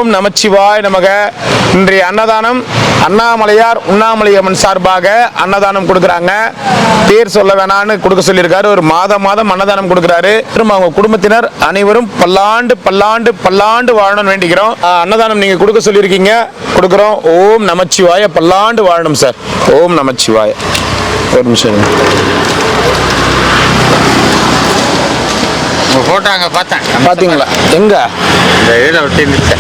ஓம் நமச்சிவாய் நமக. இன்றைய அன்னதானம் அண்ணாமலையார் உண்ணாமலையம்மன் சார்பாக அன்னதானம் கொடுக்குறாங்க. பேர் சொல்ல வேணான்னு கொடுக்க சொல்லியிருக்காரு. ஒரு மாதம் அன்னதானம் கொடுக்குறாரு. அவங்க குடும்பத்தினர் அனைவரும் பல்லாண்டு பல்லாண்டு பல்லாண்டு வாழணும்னு வேண்டிக்கிறோம். அன்னதானம் நீங்க கொடுக்க சொல்லியிருக்கீங்க, கொடுக்குறோம். ஓம் நமச்சிவாய, பல்லாண்டு வாழணும் சார். ஓம் நமச்சிவாய. ஒரு நிமிஷம். போட்டோ அங்கே பார்த்தேன், பார்த்தீங்களா? எங்க இந்த இதில் ஒட்டி இருந்துச்சு.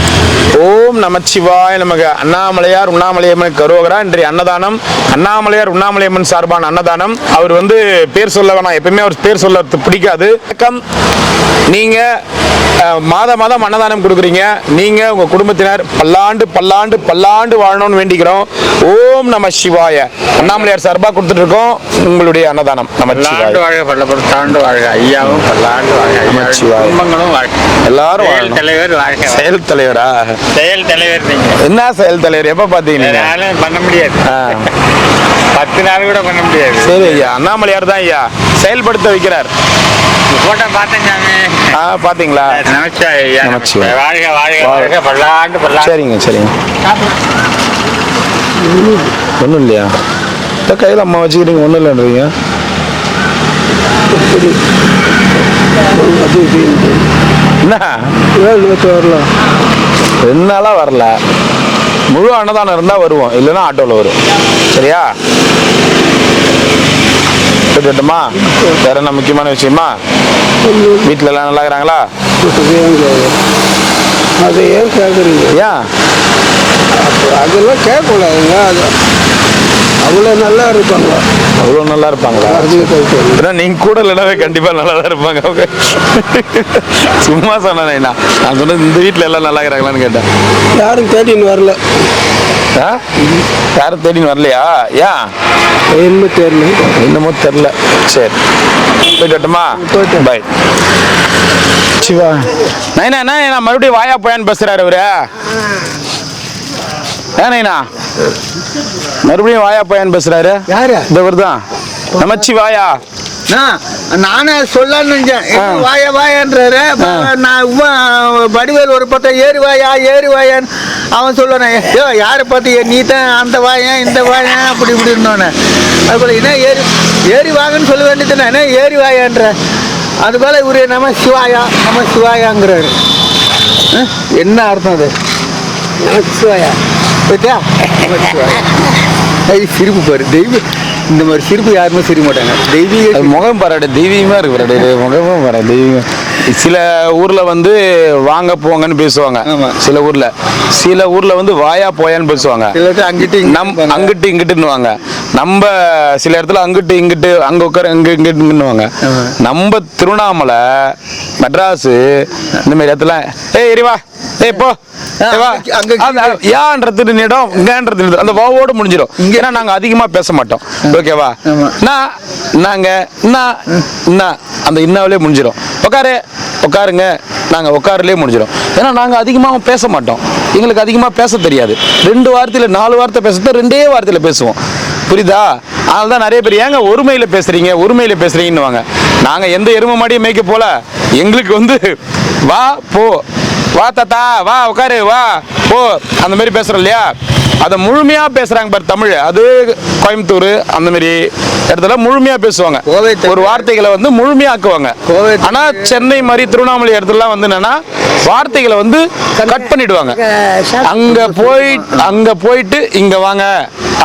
ஓம் நமச்சிவாய நமக. அண்ணாமலையார் உண்ணாமலையம்மன் கரோகரா. இன்றைய அன்னதானம் அண்ணாமலையார் உண்ணாமலையம்மன் சார்பான அன்னதானம். அவர் வந்து பேர் சொல்ல வேணாம், எப்பயுமே அவர் பேர் சொல்ல பிடிக்காது. நீங்க மாதம் அன்னதானம் கொடுக்குறீங்க. நீங்க உங்க குடும்பத்தினர் பல்லாண்டு பல்லாண்டு பல்லாண்டு வாழணும்னு வேண்டிக்கிறோம். ஓம் நம சிவாய. அண்ணாமலையார் சார்பா கொடுத்துட்டு இருக்கோம் உங்களுடைய அன்னதானம். பல்லாண்டு வாழ்க, பல்லாண்டு வாழ்க. ஐயாவும் பல்லாண்டு வாழ்க. குடும்பங்களும் வாழ்க. எல்லாரும் வாழ்க. தலைவர் வாழ்க. செயல் தலைவரா? செயல் தலைவர். நீங்க என்ன செயல் தலைவர்? எப்ப பாத்தீங்க? பண்ண முடியாது, 10 நாள் கூட பண்ண முடியாது. சரி ஐயா, அண்ணாமலையார் தான் ஐயா செயல்படுத்த வைக்கிறார். போட்டோ பார்த்தேன் சாமி. பாத்தீங்களா? நமச்சிவாய ஐயா. நமச்சிவாய. வாழ்க வாழ்க வாழ்க, பல்லாண்டு பல்லாண்டு. சரிங்க. ஒன்றும் இல்லையா? கையில் அம்மா வச்சுக்கிறீங்க, ஒன்றும் இல்லைன்றீங்க. என்ன வரலாம்? 2 நாளாக வரல. முழு அன்னதானம் இருந்தால் வருவோம், இல்லைன்னா ஆட்டோவில் வரும். சரியா? கேட்டுமா? வேற என்ன முக்கியமான விஷயமா? வீட்டில் எல்லாம் நல்லா இருக்கிறாங்களா? அது ஏன் கேட்குறீங்க? ஏன் அதெல்லாம் கேட்கக்கூடாதுங்க. அது அவ்வளோ நல்லா இருப்பாங்க. அவ்வளோ நல்லா இருப்பாங்களா? நீங்க கூட இல்லைனாவே கண்டிப்பா நல்லா தான் இருப்பாங்க. சும்மா சொன்னேன். நான் சொன்னது இந்த வீட்டில் எல்லாம் நல்லா இருக்கிறாங்களான்னு கேட்டேன். யாரும் தேடின்னு வரல. யாரும் தேடின்னு வரலையா? ஏன்? என்னமோ தெரியல. சரி, போயிட்டு வரட்டுமா? பாய். சிவா நைனா என்ன மறுபடியும் வாயா போயான்னு பேசுறாரு அவரு. ஏன்னா மறுபடியும் வாயா போயான்னு பேசுறாரு. யாரு? இவர் தான் நமச்சிவாயா. நானே சொல்லன்னு வாயா வாயான்றாரு. நான் வடிவேல் ஒரு பக்கம் ஏறு வாயான்னு அவன் சொல்லுவானே. யாரை பார்த்து நீ தான் அந்த வாயன் இந்த வாயன் அப்படி இப்படி இருந்தோன்னே. அதுபோல என்ன ஏறி வாங்கன்னு சொல்ல வேண்டியதுன்னா என்ன ஏறி வாயான்ற. அதுபோல இவரு நம சிவாயாங்கிறாரு. என்ன அர்த்தம் அது? நமச்சிவாயா பத்தியா? சிரிப்பு பாரு. தெய்வம் இந்த மாதிரி சிரிப்பு யாருமே சிரிக்க மாட்டாங்க. தெய்வீக முகம் பாராடு, தெய்வீகமா இருக்கு. முகமும் பாராடு தெய்வீகம். சில ஊர்ல வந்து வாங்க போங்கன்னு பேசுவாங்க. சில ஊர்ல வந்து வாயா போயான்னு பேசுவாங்க. அங்கிட்டு இங்கிட்டுன்னுவாங்க. நம்ம சில இடத்துல அங்கிட்டு இங்கிட்டு, அங்க உட்கார அங்க இங்கிட்டுன்னுவாங்க. நம்ம திருவண்ணாமலை, மெட்ராஸ் இந்த மாதிரி இடத்துல எரிவா போ அந்த வாவோடு முடிஞ்சிடும். ஏன்னா நாங்க அதிகமா பேச மாட்டோம். ஓகேவா? நாங்க அந்த இன்னாவிலே முடிஞ்சிடும். உட்காருங்க, நாங்க உட்காருலே முடிஞ்சிடும். ஏன்னா நாங்க அதிகமா பேச மாட்டோம். எங்களுக்கு அதிகமா பேச தெரியாது. 2 வார்த்தையில 4 வார்த்தை பேசுறது 2 வார்த்தையில பேசுவோம். புரியுதா? அதனால்தான் நிறைய பேர் ஏங்க ஒருமையில பேசுறீங்கன்னு. நாங்க எந்த எருமை மாடியும் மேய்க்க போல. எங்களுக்கு வந்து வா போ, வா தாத்தா, வா உட்காரு, வா போ, அந்த மாதிரி பேசுறோம் இல்லையா? அதை முழுமையா பேசுறாங்க பாரு தமிழ். அது கோயம்புத்தூர் அந்த மாதிரி இடத்துல முழுமையா பேசுவாங்க. ஒரு வார்த்தைகளை வந்து முழுமையாக்குவாங்க. ஆனா சென்னை மாதிரி திருவண்ணாமலை இடத்துல வந்து என்னன்னா வார்த்தைகளை வந்து கட் பண்ணிடுவாங்க. அங்க போயிட்டு இங்க வாங்க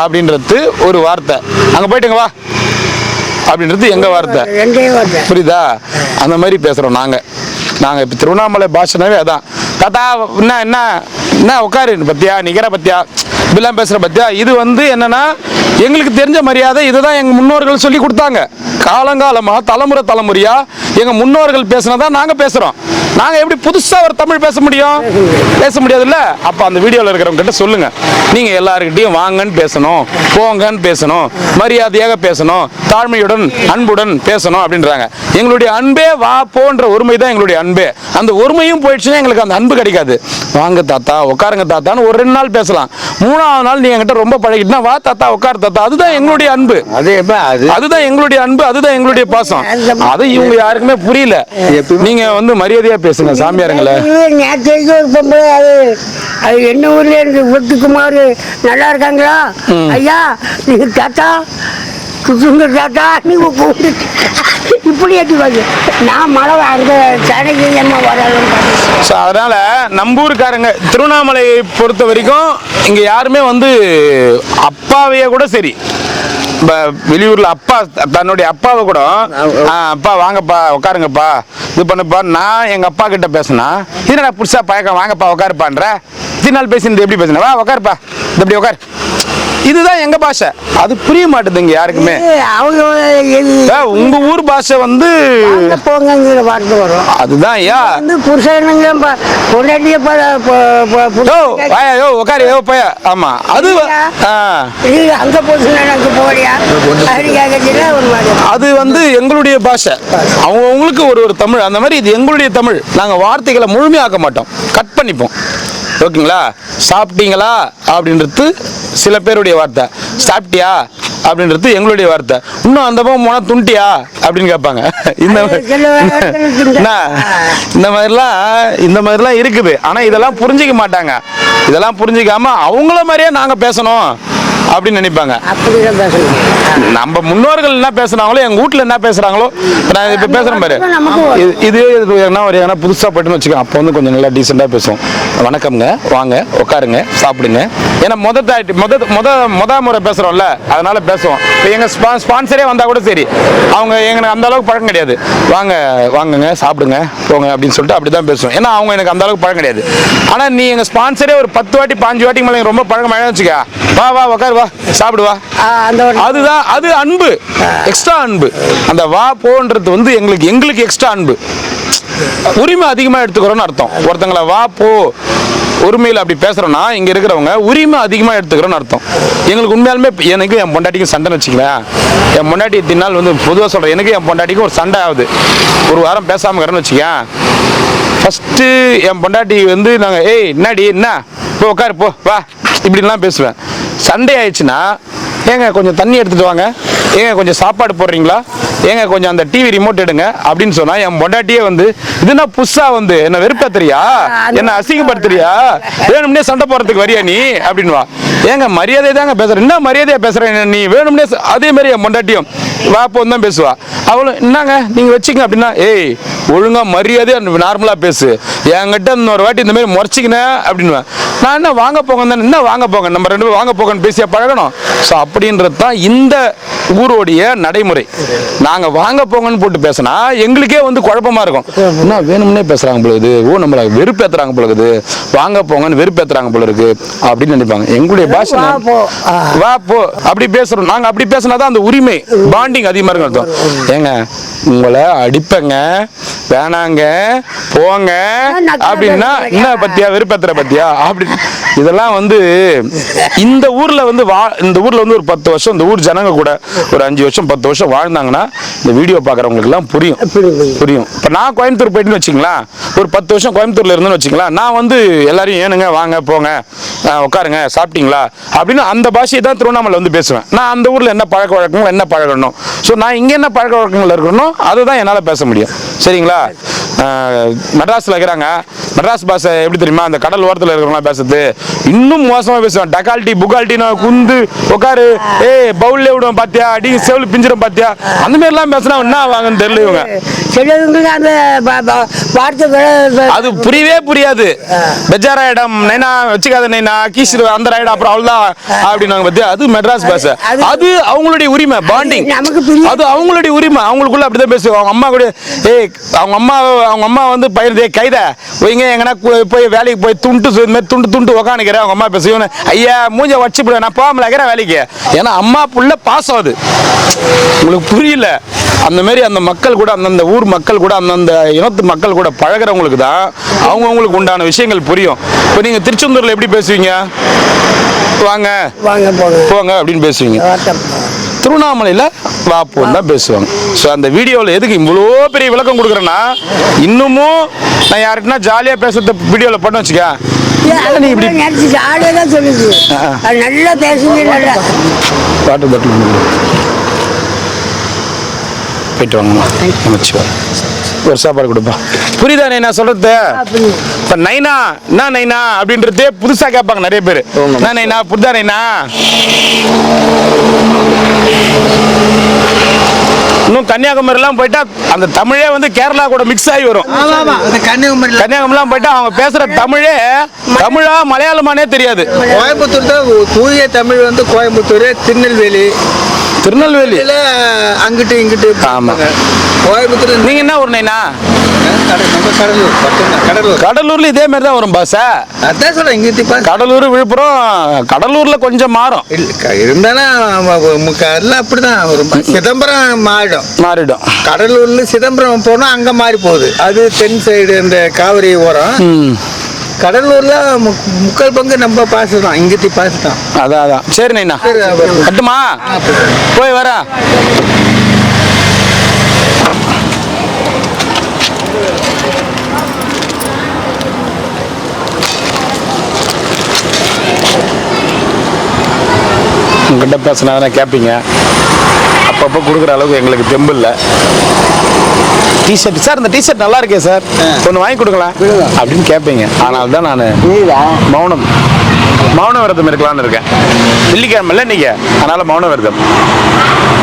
அப்படின்றது ஒரு வார்த்தை. அங்க போயிட்டுங்க வா அப்படின்றது எங்க வார்த்தை. புரியுதா? அந்த மாதிரி பேசுறோம் நாங்க இப்ப திருவண்ணாமலை பாஷனாவே அதான். தாத்தா என்ன உட்காரு பத்தியா, நிக்கிற பத்தியா, இப்படிலாம் பேசுற பத்தியா. இது வந்து என்னன்னா எங்களுக்கு தெரிஞ்ச மரியாதை. இதுதான் எங்க முன்னோர்கள் சொல்லி கொடுத்தாங்க. காலங்காலமா தலைமுறையா எங்க முன்னோர்கள் பேசினதான் நாங்க பேசுறோம். நாங்க எப்படி புதுசா ஒரு தமிழ் பேச முடியாதுல்ல. அப்ப அந்த வீடியோல இருக்கிறவங்க கிட்ட சொல்லுங்க, நீங்க எல்லாருக்கிட்டையும் வாங்கன்னு பேசணும், போங்கன்னு பேசணும், மரியாதையாக பேசணும், தாழ்மையுடன் அன்புடன் பேசணும் அப்படின்றாங்க. எங்களுடைய அன்பே வா போன்ற ஒருமை தான் எங்களுடைய அன்பே. அந்த ஒருமையும் போயிடுச்சுன்னா எங்களுக்கு அந்த அன்பு கிடைக்காது. வாங்க தாத்தா, உட்காருங்க தாத்தான்னு ஒரு 2 நாள் பேசலாம். 3ஆவது நாள் நீ என்கிட்ட ரொம்ப பழகிட்டுனா வா தாத்தா, உட்கார் தாத்தா. அதுதான் எங்களுடைய அன்பு. அதுதான் எங்களுடைய அன்பு, அதுதான் எங்களுடைய பாசம். அது இவங்க யாருக்குமே புரியல. நீங்க வந்து மரியாதையா பேசுங்க சாமியாருங்களே. அது என்ன ஊர்ல இருந்து முத்துக்குமார் நல்லா இருக்காங்களா ஐயா நீங்க தாத்தா குசுங்க தாத்தா நீங்க கூப்பிட்டு இப்படி ஏற்றுவாங்க நான் மழை அந்த சடைக்கு என்ன வராதுன்னு. ஸோ அதனால நம்பூருக்காரங்க திருவண்ணாமலையை பொறுத்த வரைக்கும் இங்க யாருமே வந்து அப்பாவையே கூட சரி வெளியூர்ல அப்பா தன்னுடைய அப்பாவை கூட அப்பா வாங்கப்பா உட்காருங்கப்பா இது பண்ணுப்பா நான் எங்க அப்பா கிட்ட பேசினா இது நான் புதுசா பழக்கம் வாங்கப்பா உட்காருப்பான்ற இத்தனை நாள் பேசினது எப்படி பேசின வா உட்காருப்பா இது எப்படி உட்காரு இதுதான் எங்க பாஷை அது புரிய மாட்டேதுங்க யாருக்குமே. உங்க ஊர் பாஷை வந்து போங்கிற வார்த்தை வரும் அதுதான் ஐயா புருஷனுங்க பொண்டாட்டிய உட்காரு போய ஆமா அது அங்க போங்க போறியா அது வந்து எங்களுடைய பாஷை அவங்களுக்கு ஒரு தமிழ் அந்த மாதிரி இது எங்களுடைய தமிழ் நாங்க வார்த்தைகளை முழுமையாக்க மாட்டோம் கட் பண்ணிப்போம் ஓகேங்களா. சாப்பிட்டீங்களா அப்படின்றது சில பேருடைய வார்த்தை சாப்பிட்டியா அப்படின்றது எங்களுடைய வார்த்தை இன்னும் அந்த பக்கம் போனா துண்டியா அப்படின்னு கேட்பாங்க. இந்த மாதிரிலாம் இருக்குது ஆனா இதெல்லாம் புரிஞ்சிக்க மாட்டாங்க. இதெல்லாம் புரிஞ்சிக்காம அவங்கள மாதிரியே நாங்க பேசணும் அப்படின்னு நினைப்பாங்க. நம்ம முன்னோர்கள் என்ன பேசுறாங்களோ எங்க வீட்டுல என்ன பேசுறாங்களோ நான் இப்ப பேசுறேன் பாரு இது என்ன புதுசா போயிட்டுன்னு வச்சுக்கோங்க அப்போ வந்து கொஞ்சம் நல்லா டீசெண்டா பேசுவோம். வணக்கம்ங்க வாங்க உட்காருங்க சாப்பிடுங்க ஏன்னா முத முறை பேசுறோம்ல அதனால பேசுவோம். இப்போ எங்க ஸ்பான்சரே வந்தா கூட சரி அவங்க எங்களுக்கு அந்த அளவுக்கு பழக்கம் கிடையாது. வாங்குங்க சாப்பிடுங்க போங்க அப்படின்னு சொல்லிட்டு அப்படிதான் பேசுவோம். ஏன்னா அவங்க எனக்கு அந்த அளவுக்கு பழக்கம் கிடையாது. ஆனா நீ எங்க ஸ்பான்சரே ஒரு 10 வாட்டி 5 வாட்டி மேலே ரொம்ப பழக்கம் வச்சுக்க வா உட்காரு வா சாப்பிடுவா அதுதான் அது அன்பு எக்ஸ்ட்ரா அன்பு. அந்த வா போன்றது வந்து எங்களுக்கு எக்ஸ்ட்ரா அன்பு உரிமை அதிகமா எடுத்துக்கிறோம்னு அர்த்தம். ஒருத்தங்களை வா போ உரிமையில் அப்படி பேசுறோம்னா இங்க இருக்கிறவங்க உரிமை அதிகமா எடுத்துக்கிறோம்னு அர்த்தம். எங்களுக்கு உண்மையாலுமே எனக்கு என் பொண்டாட்டிக்கும் சண்டைன்னு வச்சுக்கலாம். என் பொண்டாட்டி தின்னால் வந்து பொதுவாக சொல்றேன் எனக்கு என் பொண்டாட்டிக்கும் ஒரு சண்டை ஆகுது. ஒரு வாரம் பேசாம இருக்கிறேன்னு வச்சுக்கேன். ஃபர்ஸ்ட் என் பொண்டாட்டி வந்து நாங்க என்னடி என்ன போ உட்காரு போ வா இப்படிலாம் பேசுவேன். சண்டே ஆயிடுச்சுன்னா ஏங்க கொஞ்சம் தண்ணி எடுத்துட்டு வாங்க ஏங்க கொஞ்சம் சாப்பாடு போடுறீங்களா ஏங்க கொஞ்சம் அந்த டிவி ரிமோட் எடுங்க அப்படின்னு சொன்னா என் பொண்டாட்டியே வந்து இதுனா புதுசா வந்து என்ன வெறுப்பேத்துறியா என்ன அசிங்கப்படுத்துறியா வேணும்னே சண்டை போறதுக்கு வரியா நீ அப்படின்வா. ஏங்க மரியாதை தாங்க பேசுறேன் என்ன மரியாதையா பேசுறேன் நீ வேணும்னே அதே மாதிரி என் பொண்டாட்டியும் வா போன்னு தான் பேசுவா. அவளும் என்னங்க நீங்க வச்சுங்க அப்படின்னா ஒழுங்கா மரியாதையா நார்மலா பேசு என்கிட்ட இன்னொரு வாட்டி இந்த மாதிரி முறைச்சிக்கினேன் அப்படின்னு நான் என்ன வாங்க போங்க தானே என்ன வாங்க போங்க நம்ம 2 பேரும் வாங்க போங்கன்னு பேசியா பழகணும். ஸோ அப்படின்றது தான் இந்த ஊரோடைய நடைமுறை. நாங்க வாங்க போங்கன்னு போட்டு பேசினா எங்களுக்கே வந்து குழப்பமா இருக்கும். என்ன வேணும்னே பேசுறாங்க போல இருக்குது நம்மள வெறுப்பேத்துறாங்க போல இருக்குது வாங்க போங்கன்னு வெறுப்பேத்துறாங்க போல இருக்கு அப்படின்னு நினைப்பாங்க. எங்களுடைய பாஷை வா போ அப்படி பேசுறோம். நாங்க அப்படி பேசினாதான் அந்த உரிமை பாண்டிங் அதிகமா இருக்கும் அர்த்தம். ஏங்க உங்களை அடிப்பங்க வேணாங்க போங்க அப்படின்னா என்ன பத்தியா வெறுப்பேத்துற பத்தியா அப்படி இதெல்லாம் வந்து இந்த ஊர்ல வந்து ஒரு 10 வருஷம் இந்த ஊர் ஜனங்க கூட ஒரு 5 வருஷம் 10 வருஷம் வாழ்ந்தாங்கன்னா இந்த வீடியோ பாக்குறவங்களுக்கு எல்லாம் புரியும். இப்ப நான் கோயம்புத்தூர் போயிட்டுன்னு வச்சுங்களேன் ஒரு 10 வருஷம் கோயம்புத்தூர்ல இருந்துன்னு வச்சுங்களேன் நான் வந்து எல்லாரையும் ஏனுங்க வாங்க போங்க உட்காருங்க சாப்பிட்டீங்களா அப்படின்னு அந்த பாஷையை தான் திருவண்ணாமலை வந்து பேசுவேன். நான் அந்த ஊர்ல என்ன பழக்க வழக்கங்கள் என்ன பழகணும் ஸோ நான் இங்க என்ன பழக்க வழக்கங்கள் இருக்கணும் அதுதான் என்னால பேச முடியும். சரிங்களா. மெட்ராஸ்ல இருக்கிறாங்க மெட்ராஸ் பாஷை எப்படி தெரியுமா அந்த கடல் ஓரத்தில் இருக்கிறவங்க பேசுறது இன்னும் மோசமா பேசுவேன். டக்கால்ட்டி புகால்ட்டி நான் குந்து உட்காரு பவுல்ல விடுவோம் பாத்தியா அடி செவல் பிஞ்சிரும் பாத்தியா அந்த மாதிரி எல்லாம் பேசினா என்ன வாங்கன்னு தெரியல இவங்க. அது புரியவே புரியாது. பெஜாராயிடம் நைனா வச்சுக்காத நைனா கீசிரு அந்த ராயிடம் அப்புறம் அவ்வளவுதான் அப்படின்னாங்க பத்தியா அது மெட்ராஸ் பாஷை. அது அவங்களுடைய உரிமை பாண்டிங் அது அவங்களுடைய உரிமை அவங்களுக்குள்ள அப்படிதான் பேசுவாங்க. அவங்க அம்மா கூட அவங்க அம்மா வந்து பயிர் கைத வைங்க எங்கன்னா போய் வேலைக்கு போய் துண்டு உக்காந்துக்கிறேன் அவங்க அம்மா பேசுவேன் ஐயா மூஞ்ச வச்சு போட நான் போகாமல இருக்கிறேன் வேலைக்கு ஏன்னா அம்மா புள்ள பாசம் அது உங்களுக்கு புரியல. அந்த மாதிரி அந்த மக்கள் கூட அந்தந்த ஊர் மக்கள் கூட அந்தந்த இனத்து மக்கள் கூட பழகிறவங்களுக்கு தான் அவங்கவுங்களுக்கு உண்டான விஷயங்கள் புரியும். இப்போ நீங்க திருச்செந்தூர்ல எப்படி பேசுவீங்க வாங்க போங்க அப்படின்னு பேசுவீங்க. திருவண்ணாமலையில் வா போன்னு தான் பேசுவாங்க. ஸோ அந்த வீடியோவில் எதுக்கு இவ்வளோ பெரிய விளக்கம் கொடுக்குறேன்னா இன்னமும் நான் யாருக்குன்னா ஜாலியாக பேசுறது வீடியோவில் பண்ண வச்சுக்க நீ இப்படி வாட்டர் பாட்டில் போயிட்டு வாங்கம்மா ஒரு சாப்பாடு கொடுப்பா. புரியுதா நைனா சொல்றது? இப்ப நைனா என்ன நைனா அப்படின்றதே புதுசா கேட்பாங்க நிறைய பேர். என்ன நைனா புரியுதா நைனா? இன்னும் கன்னியாகுமரிலாம் போயிட்டா அந்த தமிழே வந்து கேரளா கூட மிக்ஸ் ஆகி வரும். கன்னியாகுமரிலாம் போயிட்டா அவங்க பேசுற தமிழே தமிழா மலையாளமானே தெரியாது. கோயம்புத்தூர் தான் தூய தமிழ் வந்து கோயம்புத்தூர், திருநெல்வேலி அங்கிட்டு இங்கிட்டு. ஆமா. கோயம்புத்தூர். நீங்க என்ன ஊர் நைனா? கடலூர். கடலூர்ல இதே மாதிரி தான் வரும் பாச. அதான் சொல்றேன், இங்கிட்டு கடலூர் விழுப்புரம். கடலூர்ல கொஞ்சம் மாறும் இருந்தாலும் எல்லாம் அப்படிதான் வரும். சிதம்பரம் மாறிடும். கடலூர்ல சிதம்பரம் போனா அங்க மாறி போகுது. அது தென் சைடு இந்த காவிரி ஓரம். கடலூர்ல முக்கால் பங்கு நம்ம பாசு தான், இங்கிட்டு பாசு தான். அதான் சரி நைனா கட்டுமா போய் வர. உங்ககிட்ட பேசினா கேட்பீங்க. அப்பப்போ கொடுக்குற அளவுக்கு எங்களுக்கு தெம்பு இல்லை. டிஷர்ட் சார், இந்த டிஷர்ட் நல்லா இருக்கே சார், ஒன்று வாங்கி கொடுக்கலாம் அப்படின்னு கேட்பீங்க. ஆனால் தான் நான் மௌன விரதம் இருக்கலான்னு இருக்கேன். வெள்ளிக்கிழமை இன்னைக்கு, அதனால மௌன விரதம்.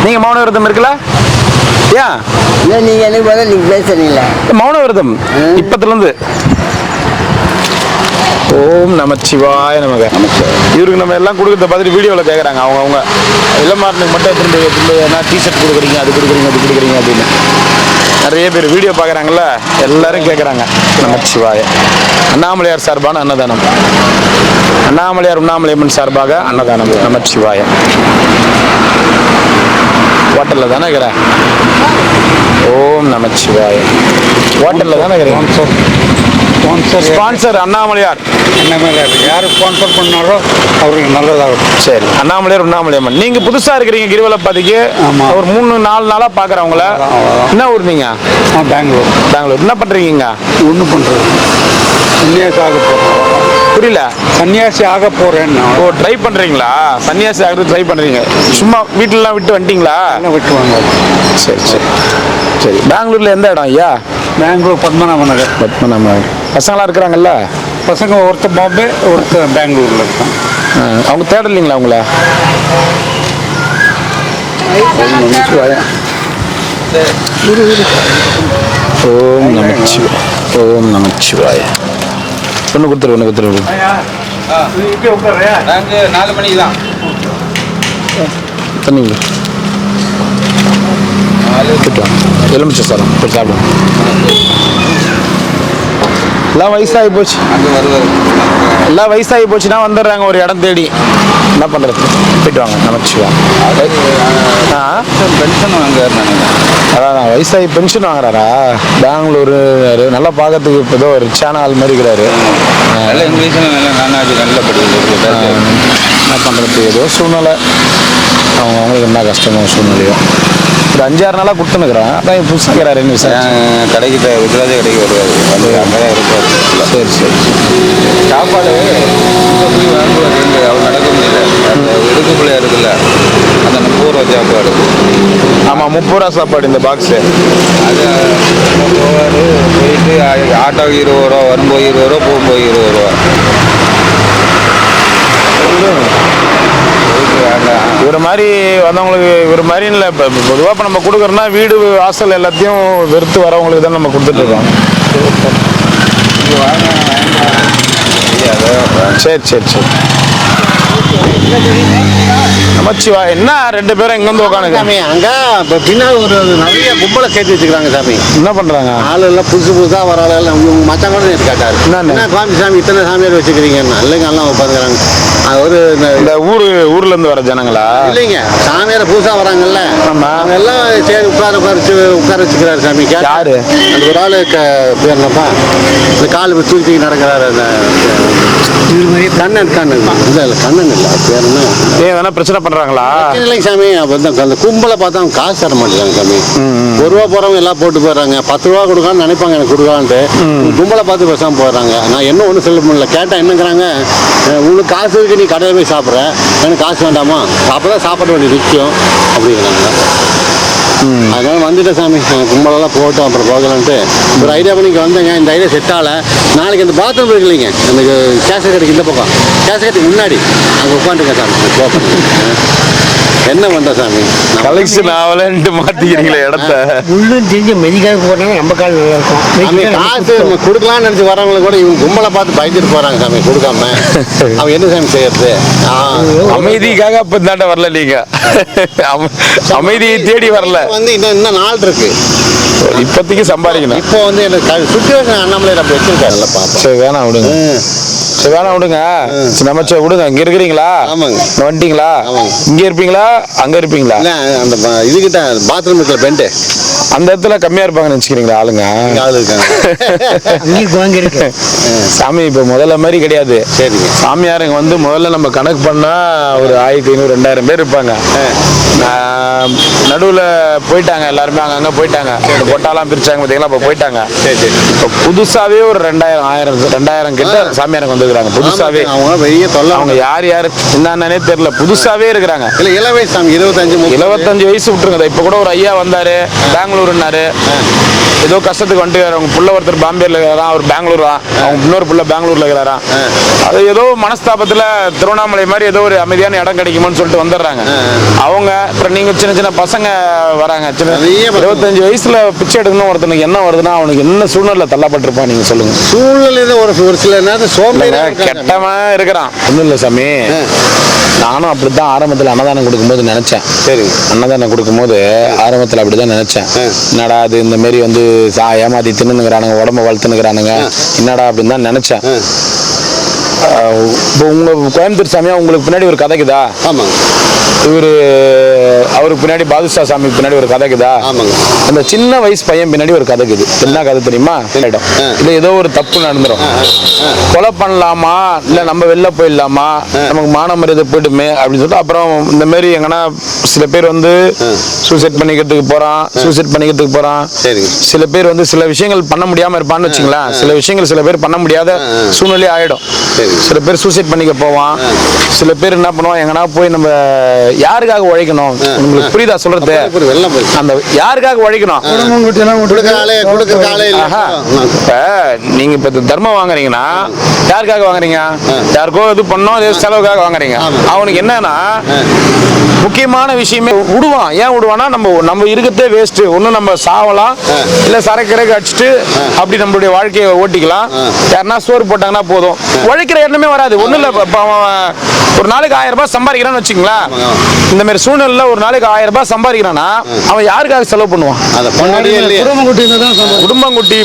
நீங்க மௌன விரதம் இருக்கல? ஏன் நீங்க எனக்கு பதில் நீங்க பேசுறீங்களா? மௌன விரதம் இப்பத்துலேருந்து. ஓம் நமச்சிவாய நமக. இவருக்கு நம்ம எல்லாம் கொடுக்குறத பார்த்துட்டு வீடியோவில் கேட்குறாங்க. அவங்க இளமாரனுக்கு மட்டும் திரும்ப என்ன டிஷர்ட் கொடுக்குறீங்க, அது கொடுக்குறீங்க அப்படின்னு நிறைய பேர் வீடியோ பார்க்குறாங்கல்ல, எல்லாரும் கேட்குறாங்க. நமச்சிவாய. அண்ணாமலையார் சார்பான அன்னதானம். அண்ணாமலையார் உண்ணாமலையம்மன் சார்பாக அன்னதானம். நமச்சிவாய. ஹோட்டலில் தானே இருக்கிறேன். ஓம் நமச்சிவாய. ஹோட்டலில் தானே இருக்கிறேன். ஸ்பான்சர் அண்ணாமலையார். யாரு ஸ்பான்சர் பண்ணாரோ அவருக்கு நல்லதாகும். சரி, அண்ணாமலையார் உண்ணாமலையம்மன். நீங்க புதுசா இருக்கிறீங்க கிரிவலப்பாதைக்கு. ஒரு 3-4 நாளா பாக்குறேன் உங்களை. என்ன ஊர் நீங்க? பெங்களூர். என்ன பண்றீங்க? ஒன்றும் பண்றது, சன்னியாசி ஆக போறேன். புரியல? சன்னியாசி ஆக போறேன். ஓ, ட்ரை பண்றீங்களா? சன்னியாசி ஆகிறது ட்ரை பண்றீங்க. சும்மா வீட்டுலாம் விட்டு வந்துட்டீங்களா? விட்டுவாங்க. சரி. பெங்களூர்ல எந்த இடம் ஐயா? பெங்களூர் பத்மநாப நகர். பசங்களா இருக்கிறாங்கல்ல? பசங்க ஒருத்தர் பாம்பே, ஒருத்தர் பெங்களூர்ல இருக்கான். அவங்க தேடலைங்களா உங்களை? ஓம் நமச்சிவாய. ஓம் நமச்சிவாய. ஒன்று கொடுத்துரு. நாங்கள் 4 மணிக்கு தான் தண்ணி எலுமிச்சை சாதம் போய் சாப்பிடுவோம். எல்லாம் வயசாகி போச்சு. எல்லாம் வயசாகி போச்சுன்னா வந்துடுறாங்க ஒரு இடம் தேடி. என்ன பண்ணுறது? போயிட்டு வாங்க. நமச்சிவா. பென்ஷன் வாங்குறாரு. அதான் வயசாகி பென்ஷன் வாங்குறாரா? பெங்களூரு நல்லா பார்க்கறதுக்கு இப்போ ஏதோ ஒரு சேனல் மாதிரி இருக்கிறாரு. நல்ல இங்கிலீஷில் நல்ல படிக்கிறது. என்ன பண்ணுறது? ஏதோ சூழ்நிலை. அவங்களுக்கு என்ன கஷ்டமோ சூழ்நிலையோ. ஒரு 5-6 நாளாக கொடுத்துனுக்குறேன். அதான் புதுசாக இருக்கிறாரு. என்ன கடைக்கு ருத்ராஜ கடைக்கு வருவார். வந்து அங்கே தான் இருப்பார். சரி. சாப்பாடு போய் வாங்குவார். அவர் நடக்க முடியல. அந்த இடுக்கு பிள்ளையா இருக்குல்ல, அந்த 30 ரூபா சாப்பாடு. ஆமாம், 30 ரூபா சாப்பாடு இந்த பாக்ஸு. அது போவார். போயிட்டு ஆட்டோவுக்கு 20 ரூபா, வரும்போது 20 ரூபா, போகும்போது 20 ரூபா. இவரை மாதிரி வந்தவங்களுக்கு இவர் மாதிரி இல்லை. இப்போ பொதுவாக இப்போ நம்ம கொடுக்குறோன்னா வீடு வாசல் எல்லாத்தையும் வெறுத்து வரவங்களுக்கு தான் நம்ம கொடுத்துட்ருக்கோம். சரி. நமச்சிவா. என்ன 2 பேரும் எங்க வந்து உட்காந்து அங்க பின்னாடி ஒரு நிறைய கும்பலை சேர்த்து வச்சுக்கிறாங்க சாமி. என்ன பண்றாங்க? ஆளு எல்லாம் புதுசா வர ஆளு உங்க மச்சான் கூட கேட்டாரு, என்ன சுவாமி சாமி இத்தனை சாமியார் வச்சுக்கிறீங்கன்னு. இல்லைங்க, எல்லாம் உட்காந்துக்கிறாங்க. ஒரு இந்த ஊர்ல இருந்து வர ஜனங்களா? இல்லைங்க, சாமியார புதுசா வராங்கல்ல, அவங்க எல்லாம் சரி உட்கார வச்சுக்கிறாரு சாமி. யாரு? அந்த ஒரு ஆளு பேர் என்னப்பா, இந்த கால் தூக்கி நடக்கிறாரு. கண்ணன் இல்ல கண்ணன் இல்ல, பேர் என்ன? எதனா பிரச்சனை பண்றாங்களா? இல்லைங்க சாமி, அந்த கும்பலை பார்த்தா அவங்க காசு தர மாட்டேங்கிறாங்க சாமி. 1 ரூபா போறவங்க எல்லாம் போட்டு போயிடுறாங்க. 10 ரூபா கொடுக்கான்னு நினைப்பாங்க எனக்கு கொடுக்கான்ட்டு. கும்பலை பார்த்து பேசாம போயிடுறாங்க. நான் என்ன ஒன்றும் சொல்ல முடியல. கேட்டா என்னங்கிறாங்க, உங்களுக்கு காசு இருக்கு, நீ கடையில் போய் சாப்பிட்ற, எனக்கு காசு வேண்டாமா, அப்பதான் சாப்பிட வேண்டிய நிற்கும் அப்படிங்கிறாங்க. அதனால வந்துட்டேன் சாமி, கும்பலெல்லாம் போட்டோம் அப்புறம் போகலான்ட்டு ஒரு ஐடியா பண்ணி இங்கே வந்தேங்க. இந்த ஐடியா செட் ஆகலை. நாளைக்கு அந்த பாத்ரூம் இருக்கு இல்லைங்க, அந்த கேச கடைக்கு இந்த பக்கம், கேச கடைக்கு முன்னாடி அங்கே உட்காந்துருக்கேன் சாமி. என்ன பண்ணுற சாமி, கலெக்ஷன் ஆகலன்ட்டு மாத்திக்கிறீங்களே இடத்த. உள்ளும் தெரிஞ்சு மெதிக்காக போட்டாங்க நம்ம கால் நல்லா சாமி இருக்கும். காசு கொடுக்கலாம்னு நினச்சி வரவங்களுக்கு கூட இவங்க கும்பலை பார்த்து பயந்துட்டு போகிறாங்க சாமி கொடுக்காம. அவன் என்ன சாமி செய்யறது? அமைதிக்காக அப்ப தாண்ட வரல நீங்க, அமைதியை தேடி வரல. வந்து இன்னும் நாள் இருக்கு, இப்போதைக்கு சம்பாதிக்கணும். இப்போ வந்து எனக்கு சுச்சுவேஷன் அண்ணாமலை நம்ம வச்சிருக்காருல்ல பாப்பா. சரி வேணாம் விடுங்க, சரி வேணாம் விடுங்க. நம்ம சரி விடுங்க. இங்க இருக்கிறீங்களா? ஆமாங்க. வந்துட்டீங்களா? ஆமாங்க. இங்க இருப்பீங்களா அங்க இருப்பீங்களா? இல்ல அந்த இதுகிட்ட பாத்ரூம் இருக்கிற பெண்டு அந்த இடத்துல கம்மியா இருப்பாங்கன்னு நினைச்சுக்கிறீங்களா ஆளுங்க? ஆள் இருக்காங்க. அங்கேயும் வாங்கி இருக்கு. சாமி இப்ப முதல்ல மாதிரி கிடையாது. சரிங்க. சாமியாருங்க வந்து முதல்ல நம்ம கணக்கு பண்ணா ஒரு 1500 2000 பேர் இருப்பாங்க. நடுவுல போயிட்டாங்க எல்லாருமே, அங்கங்க போயிட்டாங்க. கொட்டாலாம் பிரிச்சாங்க பார்த்தீங்களா, அப்ப போயிட்டாங்க. சரி சரி. இப்போ புதுசாவே ஒரு 2000 கிட்ட சாமியாருங்க வந்துருக்காங்க புதுசாவே. அவங்க பெரிய தொல்லை. அவங்க யார் என்னன்னே தெரியல, புதுசாவே இருக்கிறாங்க. இல்ல இளவயசு சாமி 25 வயசு விட்டுருங்க. இப்ப கூட ஒரு ஐயா வந்தாரு, பெங்களூர்னாரு. ஏதோ கஷ்டத்துக்கு வந்துட்டு அவங்க புள்ள ஒருத்தர் பாம்பேல இருக்கிறாராம், அவர் பெங்களூரா, அவங்க இன்னொரு புள்ள பெங்களூர்ல இருக்கிறாராம். அது ஏதோ மனஸ்தாபத்துல திருவண்ணாமலை மாதிரி ஏதோ ஒரு அமைதியான இடம் கிடைக்குமோன்னு சொல்லிட்டு வந்துடுறாங்க அவங்க. அப்புறம் நீங்க சின்ன சின்ன பசங்க வராங்க, சின்ன 25 வயசுல பிச்சை எடுக்கணும் ஒருத்தனுக்கு என்ன வருதுன்னா அவனுக்கு என்ன சூழ்நிலை தள்ளப்பட்டிருப்பான் நீங்க சொல்லுங்க. சூழ்நிலை ஒரு சில நேரத்தில் சோம்பேறி கெட்டவன் இருக்கிறான். ஒன்றும் இல்லை சாமி, நானும் அப்படித்தான் ஆரம்பத்தில் அன்னதானம் கொடுக்கும்போது நினைச்சேன். சரி. அன்னதானம் கொடுக்கும்போது ஆரம்பத்தில் அப்படிதான் நினைச்சேன். என்னடா அது இந்த மாதிரி வந்து ஏமாத்தி தின்னுங்கிறானுங்க, உடம்ப வளர்த்துனுங்கிறானுங்க, என்னடா அப்படின்னு தான் நினைச்சேன். இப்போ உங்க கோயம்புத்தூர் சாமியா உங்களுக்கு பின்னாடி ஒரு கதைக்குதா? ஆமாங்க. அவருக்கு பின்னாடி பாதுஷா சாமிக்கு பின்னாடி ஒரு கதைக்குதா? ஆமாங்க. அந்த சின்ன வயசு பையன் பின்னாடி ஒரு கதைக்குது. என்ன கதை தெரியுமா? இல்ல ஏதோ ஒரு தப்பு நடந்துரும், கொலை பண்ணலாமா இல்ல நம்ம வெளில போயிடலாமா, நமக்கு மான மரியாதை போயிடுமே அப்படின்னு சொல்லிட்டு அப்புறம் இந்த மாதிரி எங்கன்னா சில பேர் வந்து சூசைட் பண்ணிக்கிறதுக்கு போறான். சில பேர் வந்து சில விஷயங்கள் பண்ண முடியாம இருப்பான்னு வச்சுங்களேன். சில விஷயங்கள் சில பேர் பண்ண முடியாத சூழ்நிலை ஆயிடும். சில பேர் சூசைட் பண்ணிக்க போவான். சில பேர் என்ன பண்ணுவான், எங்கன்னா போய் நம்ம யாருக்காக உழைக்கணும், உங்களுக்கு புரியுதா சொல்றது? அந்த யாருக்காக உழைக்கணும், இப்ப நீங்க இப்ப தர்மம் வாங்குறீங்கன்னா யாருக்காக வாங்குறீங்க? யாருக்கோ இது பண்ணோம் செலவுக்காக வாங்குறீங்க. அவனுக்கு என்னன்னா முக்கியமான விஷயமே விடுவான். ஏன் விடுவானா, நம்ம இருக்கிறதே வேஸ்ட், ஒன்னும் நம்ம சாவலாம் இல்ல சரக்கு அடிச்சுட்டு அப்படி நம்மளுடைய வாழ்க்கையை ஓட்டிக்கலாம். யாருன்னா சோறு போட்டாங்கன்னா போதும், உழைக்கிற எண்ணமே வராது. ஒண்ணும் இல்ல, ஒரு நாளைக்கு 1000 ரூபாய் சம்பாதிக்கிறான்னு வச்சுங்களா, இந்த மாதிரி சூழ்நிலை ஒரு நாளைக்கு 1000 ரூபாய் சம்பாதிக்கிறான்னா அவன் யாருக்காக செலவு பண்ணுவான்? குடும்பங்குட்டி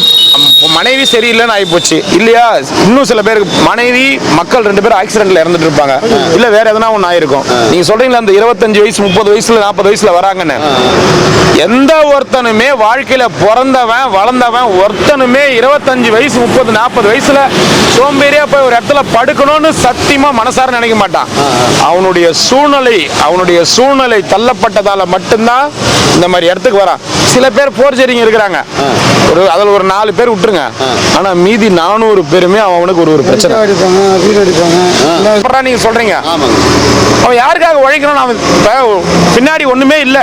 மனைவி சரியில்லைன்னு ஆகி போச்சு இல்லையா? இன்னும் சில பேருக்கு மனைவி மக்கள் 2 பேரும் ஆக்சிடென்ட்ல இறந்துட்டு இருப்பாங்க, இல்ல வேற எதனா ஒண்ணு ஆயிருக்கும். நீங்க சொல்றீங்களா அந்த 25 வயசு 30 வயசுல 40 வயசுல வராங்கன்னு, எந்த ஒருத்தனுமே வாழ்க்கையில பிறந்தவன் வளர்ந்தவன் ஒருத்தனுமே 25 வயசு 30 40 வயசுல சோம்பேறியா போய் ஒரு இடத்துல படுக்கணும்னு சத்தியமா மனசார நினைக்க மாட்டான். அவனுடைய சூழ்நிலை தள்ளப்பட்டதால மட்டும்தான் இந்த மாதிரி இடத்துக்கு வரான். சில பேர் போர்ஜரிங்க இருக்கிறாங்க, அதுல ஒரு 4 பேர் விட்டுருங்க, ஆனா மீதி 400 பேருமே அவனுக்கு ஒரு பிரச்சனை. நீங்க சொல்றீங்க அவன் யாருக்காக உழைக்கணும்? அவன் பின்னாடி ஒண்ணுமே இல்ல,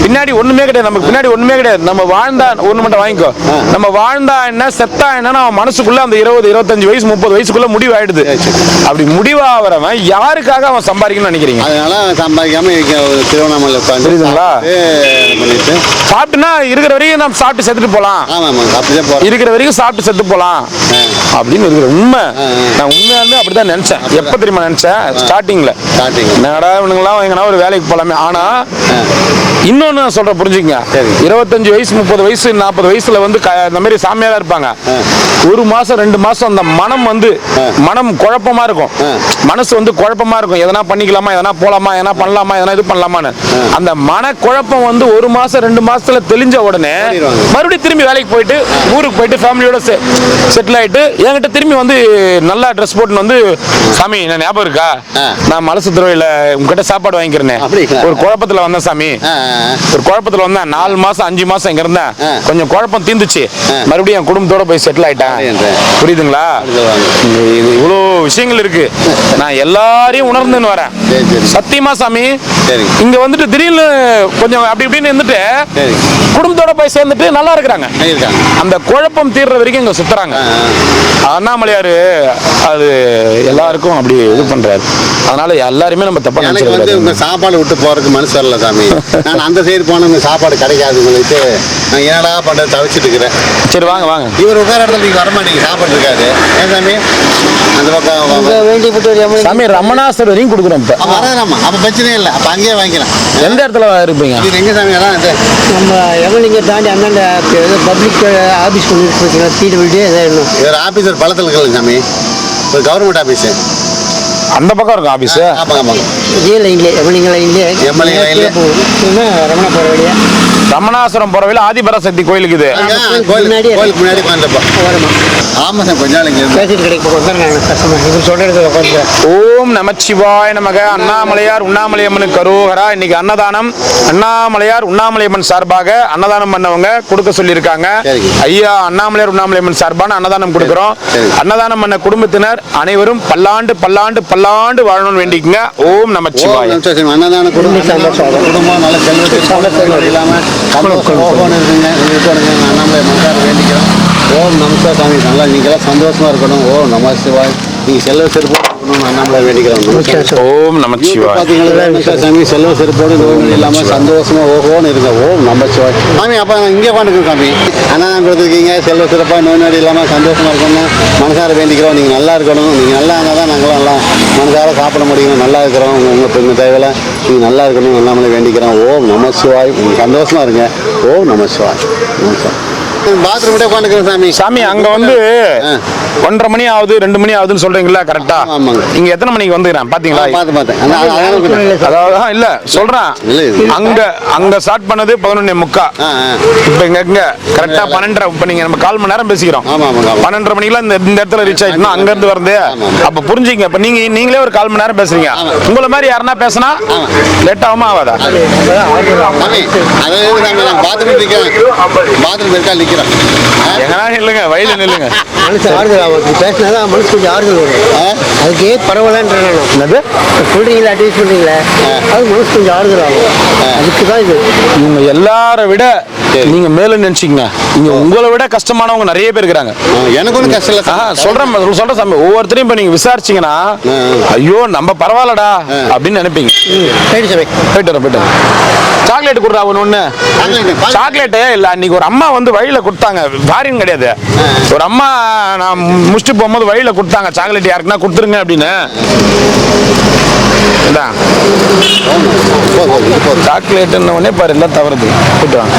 பின்னாடி ஒண்ணுமே கிடையாது, நமக்கு பின்னாடி ஒண்ணுமே கிடையாது. நம்ம வாழ்ந்தா ஒண்ணு மட்டும் வாங்கிக்கோ, நம்ம வாழ்ந்தா என்ன செத்தா என்னன்னு அவன் மனசுக்குள்ள அந்த 20 25 வயசு 30 வயசுக்குள்ள முடிவு ஆயிடுது. அப்படி முடிவாகிறவன் யாருக்காக அவன் சம்பாதிக்கணும்னு நினைக்கிறீங்க? அதனால சம்பாதிக்காம திருவண்ணாமலை புரியுதுங்களா? சாப்பிட்டுனா இருக்கிற வரைக்கும் நம்ம சாப்பிட்டு செத்துட்டு போலாம், இருக்கிற வரைக்கும் சாப்பிட்டு செத்து போலாம் அப்படின்னு இருக்கிற உண்மை. நான் உண்மையாலுமே அப்படிதான் நினைச்சேன். எப்ப தெரியுமா நினைச்சேன்? ஸ்டார்டிங்ல என்னடா இவனுங்களாம் எங்கன்னா ஒரு வேலைக்கு போலாமே. ஆனா இன்னொன்னு சொல்ற புரிஞ்சுக்கங்க, 25 வயசு 30 வயசு 40 வயசுல வந்து இந்த மாதிரி சாமியாரா இருப்பாங்க. 1 மாசம் 2 மாசம் அந்த மனம் குழப்பமா இருக்கும், மனசு வந்து குழப்பமா இருக்கும். எதனா பண்ணிக்கலாமா, எதனா போலாமா, எதனா பண்ணலாமா, எதனா இது பண்ணலாமான்னு அந்த மன குழப்பம் வந்து 1 மாசம் 2 மாசத்துல தெளிஞ்ச உடனே மறுபடியும் திரும்பி வேலைக்கு போயிட்டு ஊருக்கு போயிட்டு ஃபேமிலியோட செட்டில் ஆயிட்டு என்கிட்ட திரும்பி வந்து நல்லா ட்ரெஸ் போட்டு வந்து, சாமி நான் ஞாபகம் இருக்கா, நான் மலசு துறையில உங்ககிட்ட சாப்பாடு வாங்கிக்கிறேன், ஒரு குழப்பத்துல வந்தேன் சாமி, ஒரு குழப்பத்துல வந்தேன் 4 மாசம் 5 மாசம் இங்க இருந்தேன், கொஞ்சம் குழப்பம் தீர்ந்துச்சு, மறுபடியும் என் குடும்பத்தோட போய் செட்டில் ஆயிட்டேன். புரியுதுங்களா? இவ்வளோ விஷயங்கள் இருக்கு. நான் எல்லாரையும் உணர்ந்துன்னு வரேன். சரி சரி சத்தியமா சாமி. சரி இங்க வந்துட்டு திடீர்னு கொஞ்சம் அப்படி இப்படின்னு இருந்துட்டு சரி குடும்பத்தோட போய் சேர்ந்துட்டு நல்லா இருக்கிறாங்க. இருக்காங்க. அந்த குழப்பம் தீர்ற வரைக்கும் இங்க சுத்துறாங்க. அண்ணாமலையாரு அது எல்லாருக்கும் அப்படி இது பண்றாரு. அதனால எல்லாருமே நம்ம தப்பா எனக்கு வந்து உங்க நினைச்சிருக்கோம். சாப்பாடு விட்டு போறதுக்கு மனசு வரல சாமி. நான் அந்த சைடு போன இந்த சாப்பாடு கிடைக்காது உங்களுக்கு. நான் என்னடா பண்றது தவிச்சிட்டு இருக்கிறேன். சரி வாங்க வாங்க. இவர் உட்கார இடத்துல நீங்க வரமாட்டீங்க, சாப்பாடு இருக்காது. ஏன் சாமி அந்த பக்கம் வேண்டிப்பட்டு சாமி ரமணாஸ்தர் வரையும் கொடுக்குறோம். இப்ப வராதாம்மா, அப்ப பிரச்சனை இல்லை, அப்ப அங்கேயே வாங்கிக்கலாம். எந்த இடத்துல இருப்பீங்க? இது எங்க சாமி அதான் இது நம்ம எவனிங்க தாண்டி அந்தாண்ட பப்ளிக் ஆஃபீஸ் கொண்டு பார்த்தீங்கன்னா பிடபிள்யூடி எதாவது இவர் ஆபீஸ் ஒரு பழத்தில் இருக்குல்ல சாமி, ஒரு கவர்மெண்ட் ஆபீஸ். அந்த பக்கம் இருக்கும் ஆபீஸ். ஆமாங்க ஆமாங்க. இதே லைன்லேயே எவனிங்க லைன்லேயே எம்எல்ஏ லைன்ல ரமணா போகிற வழியா ரமணாசுரம் போற வழியில ஆதிபராசக்தி கோயிலுக்கு இது. கோயிலுக்கு முன்னாடி வந்தப்போ வரமா ஆமா சார், கொஞ்ச நாளைக்கு இருந்து. பேசிட்டு கிடைக்க உட்காருங்க கஷ்டமா இவர் சொல்றது உட்காந்துக்கிறேன். ஓம் நமச்சிவாய நமக. அண்ணாமலையார் உண்ணாமலையம்மனுக்கு கரோகரா. இன்னைக்கு அன்னதானம் அண்ணாமலையார் உண்ணாமலையம்மன் சார்பாக அன்னதானம் பண்ணவங்க கொடுக்க சொல்லியிருக்காங்க. சரிங்க. ஐயா அண்ணாமலையார் உண்ணாமலையம்மன் சார்பான அன்னதானம் கொடுக்கிறோம். சரி. அன்னதானம் பண்ண குடும்பத்தினர் அனைவரும் பல்லாண்டு பல்லாண்டு பல்லாண்டு வாழணும்னு வேண்டிக்குங்க. ஓம் நமச்சிவாய. அன்னதான குடும்பம் நல்ல செல்வத்தில் இல்லாம சந்தோஷம் இருக்குங்க. அண்ணாமலை மனசார வேண்டிக்கிறோம். ஓம் நமஸ்கார் சாமி, நல்லா நீங்களாம் சந்தோஷமா இருக்கணும். ஓம் நம சிவாய். நீங்க செல்வ செருப்போடு இருக்கணும்னு அண்ணாமலை வேண்டிக்கிறோம். ஓம் நமச்சிவாய. பார்த்தீங்களா சாமி, செல்வ செருப்போடு நோய்கள் இல்லாம சந்தோஷமா ஓஹோன்னு இருங்க. ஓம் நம சிவாய். சாமி அப்ப நான் இங்கே உட்காந்துருக்கேன் சாமி. அன்னதானம் கொடுத்துருக்கீங்க, செல்வ சிறப்பாக நோய் நொடி இல்லாமல் சந்தோஷமா இருக்கணும் மனசார வேண்டிக்கிறோம். நீங்க நல்லா இருக்கணும். நீங்க நல்லா இருந்தால் தான் நாங்களும் நல்லா மனசார சாப்பிட முடியும். நல்லா இருக்கிறோம். உங்க தேவையில்ல நீங்க நல்லா இருக்கணும் அண்ணாமலை வேண்டிக்கிறோம். ஓம் நம சிவாய். சந்தோஷமா இருங்க. ஓம் நம சிவாய். பாத்ரூம் விட உட்காந்துக்கிறேன் சாமி. சாமி அங்க வந்து 1:30 மணி ஆகுது 2 மணி ஆகுதுன்னு சொல்றீங்களா? கரெக்டா? ஆமாங்க. இங்க எத்தனை மணிக்கு வந்துக்கிறேன் பாத்தீங்களா? பார்த்தேன். அதாவது இல்ல சொல்றேன். அங்க ஸ்டார்ட் பண்ணது 11:45. இப்ப எங்க கரெக்டா 12:30. இப்ப நீங்க நம்ம 1/4 மணி நேரம் பேசிக்கிறோம். 12:30 மணிக்கெல்லாம் இந்த இடத்துல ரீச் ஆயிட்டுனா அங்க இருந்து வருது. அப்ப புரிஞ்சுங்க. இப்ப நீங்களே ஒரு 1/4 மணி நேரம் பேசுறீங்க. உங்களை மாதிரி யாருன்னா பேசினா லேட் ஆகுமா ஆகாதா? எங்கன்னா இல்லைங்க, வயல நில்லுங்க. மனசு ஆறுதல் ஆகும். பேசினாதான் மனசு கொஞ்சம் ஆறுதல் வரும். அதுக்கே பரவாயில்லன்ற என்னது சொல்றீங்களா, அட்வைஸ் பண்றீங்களா, அது மனசு கொஞ்சம் ஆறுதல் ஆகும். அதுக்கு தான் இது. இவங்க எல்லார விட நீங்க மேல நினைச்சீங்க. இங்க உங்களை விட கஷ்டமானவங்க நிறைய பேர் இருக்கிறாங்க. எனக்கு ஒன்றும் கஷ்டம் இல்லை. சொல்றேன் சாமி. ஒவ்வொருத்தரையும் இப்ப நீங்க விசாரிச்சீங்கன்னா ஐயோ நம்ம பரவாயில்லடா அப்படின்னு நினைப்பீங்க. போயிட்டு சாக்லேட் கொடுறா ஒண்ணு. சாக்லேட்டு இல்ல, அன்னைக்கு ஒரு அம்மா வந்து வழியில கொடுத்தாங்க. ஃபாரின் கிடையாது. ஒரு அம்மா நான் முடிச்சுட்டு போகும்போது வழியில கொடுத்தாங்க. சாக்லேட் யாருக்குன்னா கொடுத்துருங்க அப்படின்னு. சாக்லேட்னு உடனே பாரு எல்லாம் தவறுது. போயிட்டு வாங்க.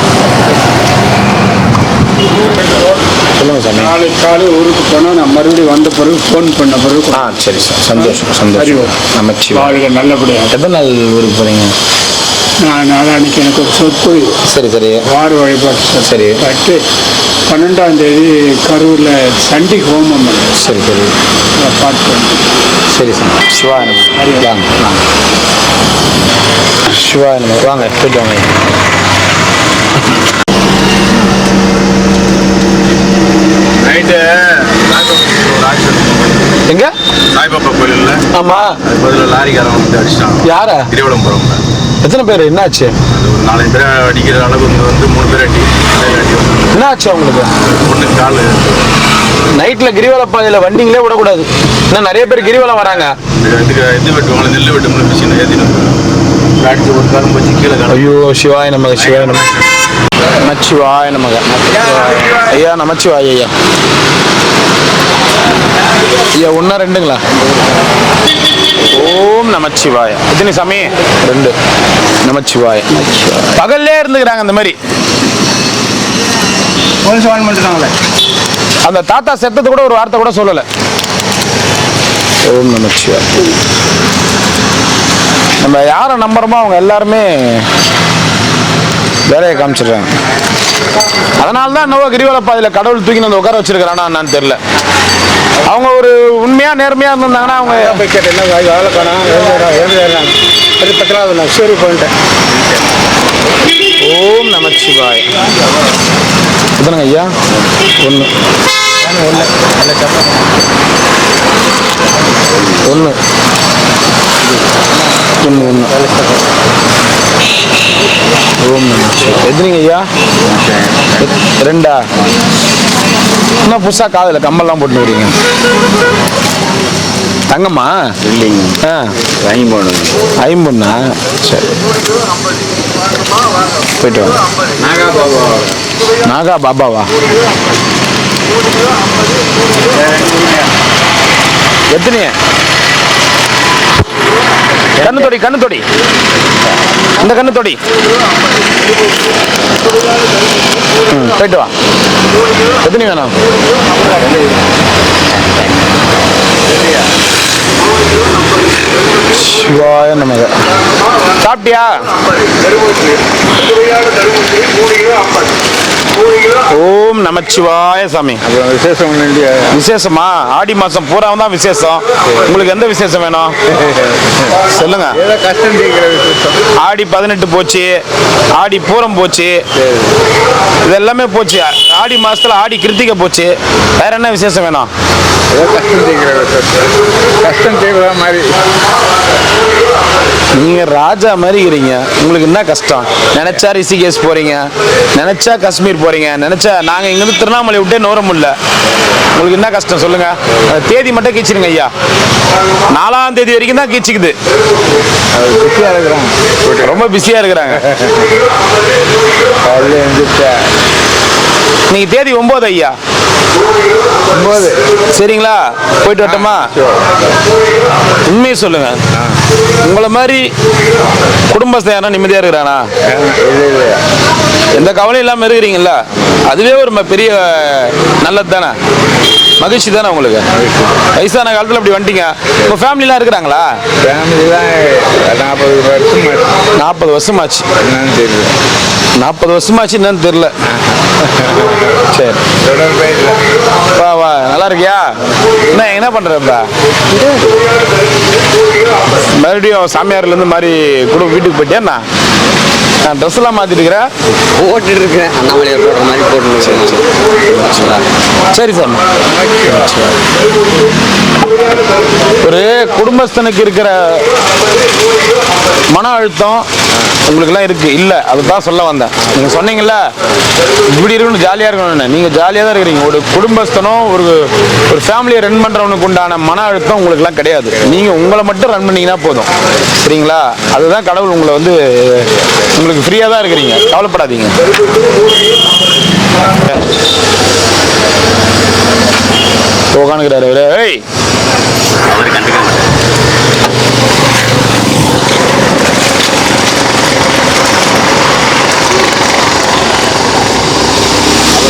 சொல்லுங்க சாமி. நாளைக்கு காலை ஊருக்கு போனால் நான் மறுபடியும் வந்த பிறகு ஃபோன் பண்ண பிறகு. சரி சார், சந்தோஷம். வாழ்க்கை நல்லபடியாக. எத்தனை நாள் ஊருக்கு போறீங்க? நான் நாளைக்கு எனக்கு ஒரு சொற்பொழிவு. சரி வார வழிபாட்டு சரி பட்டு 12ஆம் தேதி கரூரில் சண்டி ஹோமம். சரி பாட்டு. சரி சார். சிவாயனம் வாங்க. சிவாயனம் வாங்க. போயிட்டு வாங்க. எங்க சாய்பாபா கோயில்ல? ஆமா. அது பதில் லாரிக்காரன் வந்து அடிச்சிட்டான். யாரா? கிரிவலம் போறவங்க. எத்தனை பேர்? என்னாச்சு? அது ஒரு 4 பேரை அடிக்கிற அளவு வந்து 3 பேர் அடி. என்னாச்சு அவங்களுக்கு? பொண்ணுக்கு கால். நைட்ல கிரிவல பாதையில வண்டிங்களே விடக்கூடாது. இன்னும் நிறைய பேர் கிரிவலம் வராங்க. இது வெட்டுவாங்க, நெல் வெட்டும்னு மிஷின் ஏற்றினு அடிச்சு ஒரு காலம் போச்சு கீழே. ஐயோ சிவாய நமக. நமச்சிவாய நமக. ஐயா நமச்சிவாய. ஐயா 1 2ங்களா? ஓம் நமச்சிவாய. எத்தனை சாமி? 2. நமச்சிவாய. பகல்லே இருந்துக்கிறாங்க அந்த மாதிரி. போலீஸ் வான் பண்ணிட்டாங்களே. அந்த தாத்தா செத்தது கூட ஒரு வார்த்தை கூட சொல்லலை. ஓம் நமச்சிவாய. நம்ம யாரை நம்புறோமோ அவங்க எல்லாருமே வேலையை காமிச்சிடுறாங்க. அதனால தான் என்னவோ கிரிவல பாதையில் கடவுள் தூக்கி வந்து உட்கார வச்சிருக்கிறானா என்னன்னு தெரியல. அவங்க ஒரு உண்மையா நேர்மையா இருந்திருந்தாங்கன்னா அவங்க என்ன வேலை காணும் சரி பண்ணிட்டேன். ஓம் நமச்சிவாய. எத்தனைங்க ஐயா? 1. ஒன்று ஒன்று ஒன்று ஓம் நம சிவாய. எத்தனைங்க ஐயா? ரெண்டா? என்ன புதுசாக காதில் கம்பல்லாம் போட்டு வரீங்க? தங்கம்மா இல்லைங்க, ஆ ஐம்பொண்ணு. ஐம்பொண்ணா? சரி, போயிட்டு வாங்க. நாகா பாபாவா? எத்தனை? கண்ணு தொடி, கண்ணு தொடி, இந்த கண்ணு தொடி. போயிட்டு வா. எத்தனை வேணும்? சிவாய நமக. சாப்பிட்டியா? ஓம் நமச்சிவாய சாமி. அப்புறம் விசேஷம் ஒன்றும் இல்லையா? விசேஷமா? ஆடி மாசம் பூராவும் தான் விசேஷம். உங்களுக்கு எந்த விசேஷம் வேணும் சொல்லுங்க. ஏதோ கஷ்டம் தீர்க்கிற விசேஷம். ஆடி 18 போச்சு, ஆடி பூரம் போச்சு, இது எல்லாமே போச்சு. ஆடி மாசத்துல ஆடி கிருத்திகை போச்சு. வேற என்ன விசேஷம் வேணும்? ஏதோ கஷ்டம் தீர்க்கிற விசேஷம். கஷ்டம் தீர்க்கிற மாதிரி. நீங்க ராஜா மாதிரி இருக்கிறீங்க. உங்களுக்கு என்ன கஷ்டம்? நினைச்சா ரிஷிகேஷ் போறீங்க, நினைச்சா காஷ்மீர் போறீங்க, நினைச்சா நாங்க இங்கிருந்து திருவண்ணாமலை விட்டே நோர முடியல. உங்களுக்கு என்ன கஷ்டம் சொல்லுங்க? அந்த தேதி மட்டும் கீச்சிருங்க ஐயா. 4ஆம் தேதி வரைக்கும் தான் கீச்சிக்குது. பிஸியாக இருக்கிறாங்க, ரொம்ப பிஸியா இருக்கிறாங்க. காலையில் எழுந்திரிச்சா நீங்க தேதி 9 ஐயா. 9. சரிங்களா? போயிட்டு வரட்டுமா? உண்மையை சொல்லுங்க. உங்களை மாதிரி குடும்பஸ்த யாரா நிம்மதியா இருக்கிறானா? எந்த கவலையும் இல்லாம இருக்கிறீங்களா? அதுவே ஒரு பெரிய நல்லது தானே, மகிழ்ச்சி தானே உங்களுக்கு. வயசான காலத்துல அப்படி வந்துட்டீங்க. உங்க ஃபேமிலிலாம் இருக்கிறாங்களா? ஃபேமிலிலாம் 40 வருஷம். 40 வருஷமாச்சு. என்னன்னு தெரியல. 40 வருஷமாச்சு, என்னன்னு தெரியல. சரி, தொடர்பே இல்லை. வா வா. நல்லா இருக்கியா? என்ன பண்றப்ப? மறுபடியும் சாமியார்ல இருந்து மாதிரி குடும்ப வீட்டுக்கு போயிட்டேன். நான் ட்ரெஸ் எல்லாம் மாத்திட்டு இருக்கிறேன். போட்டுட்டு இருக்கேன், அண்ணாமலையார் போடுற மாதிரி போட்டு. சரி சார். ஒரு குடும்பஸ்தனுக்கு இருக்கிற மன அழுத்தம் உங்களுக்குலாம் இருக்கு இல்ல? அதுதான் சொல்ல வந்தேன். நீங்க சொன்னீங்கல்ல இப்படி இருக்கணும், ஜாலியா இருக்கணும்னு. நீங்க ஜாலியா தான் இருக்கிறீங்க. ஒரு குடும்பஸ்தனும் ஒரு ஃபேமிலியை ரன் பண்றவனுக்கு உண்டான மன அழுத்தம் உங்களுக்குலாம் கிடையாது. நீங்க உங்களை மட்டும் ரன் பண்ணீங்கன்னா போதும். சரிங்களா? அதுதான் கடவுள் உங்களை வந்து உங்களுக்கு ஃப்ரீயா தான் இருக்கிறீங்க. கவலைப்படாதீங்க. உட்காந்துக்கிறாரு அவரு. ஏய், அவர் கண்டுக்க மாட்டார்.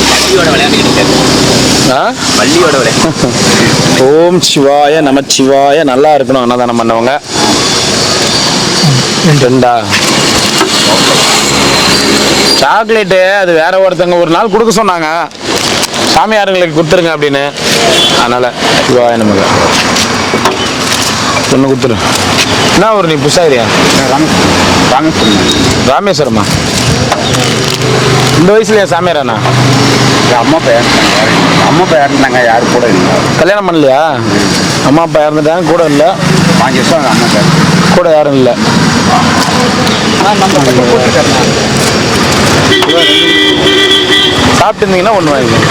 பள்ளியோட விளையாண்டுக்கிட்டு பள்ளியோட விளையாண்டு. ஓம் சிவாய நமச்சிவாய. நல்லா இருக்கணும் அன்னதானம் பண்ணவங்க. ரெண்டா சாக்லேட்டு? அது வேற ஒருத்தங்க ஒரு நாள் கொடுக்க சொன்னாங்க, சாமியாருங்களுக்கு கொடுத்துருங்க அப்படின்னு. அதனால சிவாய நமக்கு ஒன்று கொடுத்துரு. என்ன ஒரு நீ புதுசாகிறியா? ராமேஸ்வரமா? இந்த வயசுலயா சாமியாராண்ணா? அம்மா பையன் இறந்தாங்க, யாரு கூட இல்லை. கல்யாணம் பண்ணலையா? அம்மா அப்பா இறந்துட்டாங்க, கூட இல்லை. 5 வருஷம் அம்மா பையன் கூட யாரும் இல்லை. சாப்பிட்டு இருந்தீங்கன்னா ஒன்று வாங்கிக்கோங்க.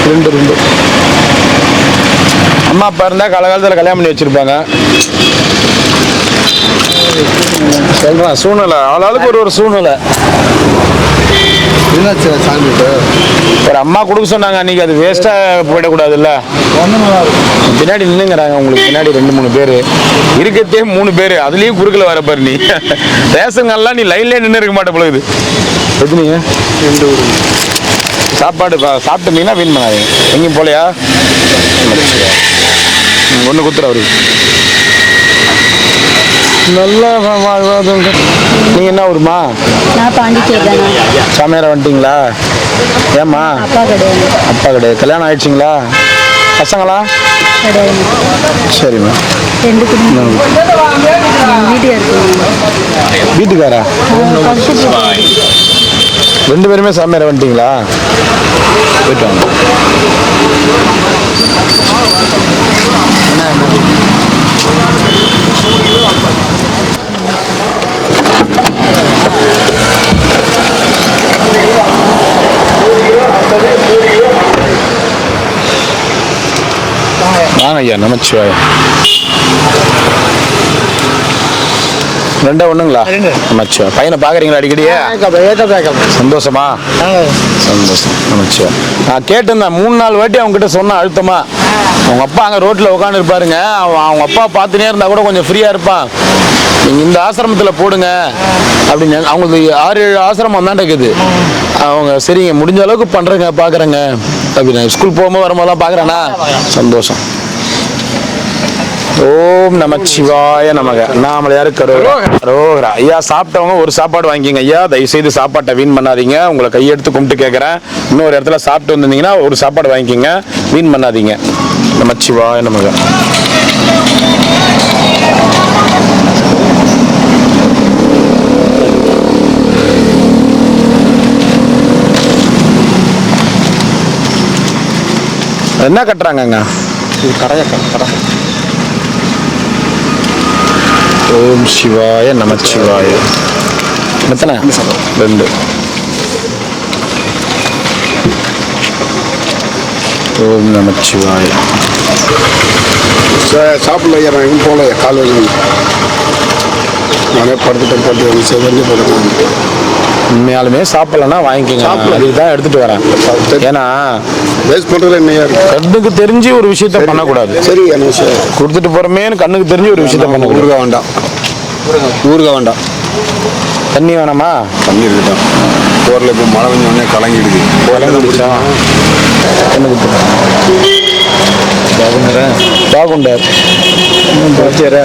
2 அம்மா அப்பா இருந்தால் காலகாலத்தில் கல்யாணம் பண்ணி வச்சுருப்பாங்க. சொல்கிறேன், சூழ்நிலை ஆளாளுக்கு ஒரு சூழ்நிலை. என்னாச்சு சாமிட்டு? ஒரு அம்மா கொடுக்க சொன்னாங்க அன்றைக்கி, அது வேஸ்ட்டாக போயிடக்கூடாதுல்ல. பின்னாடி நின்றுங்கிறாங்க உங்களுக்கு பின்னாடி 2-3 பேர். இருக்கத்தே 3 பேர், அதுலேயும் குறுக்கில் வர பாரு. நீ ரேஷன்கார்டெலாம் நீ லைன்லேயே நின்று இருக்க மாட்டே பொழுது. எதுனீங்க? சாப்பாடு சாப்பிட்டுருந்தீங்கன்னா வீண் பண்ணாதீங்க. எங்கேயும் போலையா? ஒன்று குத்துற அவருக்கு. நல்லா வாழ்வாதுங்க. நீங்கள் என்ன ஊருமா? நான் பாண்டிச்சேரி தானே. சாமியாரை வந்துட்டீங்களா? ஏம்மா? அப்பா கிடையாது. அப்பா கிடையாது. கல்யாணம் ஆயிடுச்சிங்களா? பசங்களா? கிடையாது. சரிம்மா. 2 குடும்பம். வீட்டுக்கார். வீட்டுக்காரா? 2 பேருமே சாமியாரை வந்துட்டீங்களா? போயிட்டு வாங்க. வாங்க ஐயா, நமச்சிவாயம். ரெண்டா ஒண்ணுங்களா? நமச்சிவாயம். பையனை பாக்குறீங்களா அடிக்கடியே? சந்தோஷமா? சந்தோஷம். நமச்சிவாயம். நான் கேட்டிருந்தேன் 3-4 வாட்டி அவங்க கிட்ட சொன்ன அழுத்தமா, அவங்க அப்பா அங்க ரோட்ல உட்காந்து இருப்பாருங்க, அவங்க அப்பா பார்த்துனே இருந்தா கூட கொஞ்சம் ஃப்ரீயா இருப்பான், நீங்க இந்த ஆசிரமத்தில் போடுங்க அப்படின்னு. அவங்களுக்கு 6-7 ஆசிரமம் தான் இருக்குது. அவங்க சரிங்க முடிஞ்ச அளவுக்கு பண்றேங்க பாக்குறேங்க அப்படின்னு. ஸ்கூல் போகும்போது வரும்போதெல்லாம் பாக்குறேன்னா சந்தோஷம். ஓம் நமச்சிவாய நமக. அண்ணாமலையார் கரோகரா. ஐயா, சாப்பிட்டவங்க ஒரு சாப்பாடு வாங்கிங்க ஐயா, தயவுசெய்து சாப்பாட்டை வீண் பண்ணாதீங்க. உங்களை கையெடுத்து கும்பிட்டு கேட்குறேன், இன்னொரு இடத்துல சாப்பிட்டு வந்திருந்தீங்கன்னா ஒரு சாப்பாடு வாங்கிக்கிங்க, வீண் பண்ணாதீங்க. நமச்சிவாய நமக. என்ன கட்டுறாங்கங்க? கடை. ஓம் சிவாய நமச்சிவாய. எத்தனை? 2. ஓம் நமச்சிவாய. சாப்பிடல ஐயா, நான் எங்கேயும் போகல, கால் வலி நானே படுத்துட்டேன், போட்டு செவந்து போட்டுருக்கேன். உண்மையாலுமே சாப்பிடலன்னா வாங்கிக்கோங்க, அதுக்கு தான் எடுத்துட்டு வரேன். ஏன்னா வேஸ்ட் பண்ணுறது என்னையா இருக்கு? கண்ணுக்கு தெரிஞ்சு ஒரு விஷயத்த பண்ணக்கூடாது. சரி, கொடுத்துட்டு போறமேன்னு கண்ணுக்கு தெரிஞ்சு ஒரு விஷயத்த பண்ணக்கூடாது. ஊறுகாய் வேண்டாம், ஊறுகாய் வேண்டாம். தண்ணி வேணாமா? தண்ணி இருக்குதான். போரில் இப்போ மழை கொஞ்சம் கலங்கிடுது. கலங்கிடுச்சா? బాగుండారు వచ్చారా?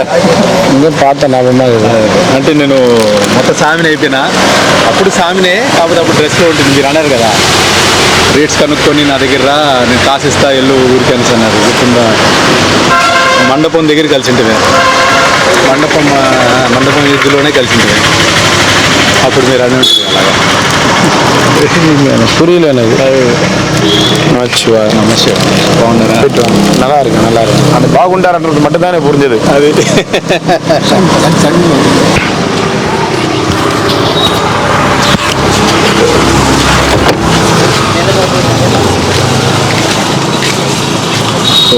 ఇంకా పాత నాభమా కదా అంటే నేను మొత్తం సామిని అయిపోయినా. అప్పుడు సామినే, కాకపోతే అప్పుడు డ్రెస్లో ఉంటుంది. మీరు అన్నారు కదా రేట్స్ కనుక్కొని నా దగ్గర రా, నేను కాసిస్తా ఎల్లు ఊరికి అనేసి అన్నారు. గుర్తుందా? మండపం దగ్గర కలిసి ఉంటుంది, మండపం ఎద్దులోనే కలిసి ఉంటుంది. అప్పుడు మీరు అని ఉంటుంది అలాగా. புரியல எனக்கு. நமச்சிவா. బాగున్నారా? நல்லா இருக்கு, நல்லா இருக்கு. அந்த பாகுண்டார்ன்றது மட்டும் தானே புரிஞ்சது. அது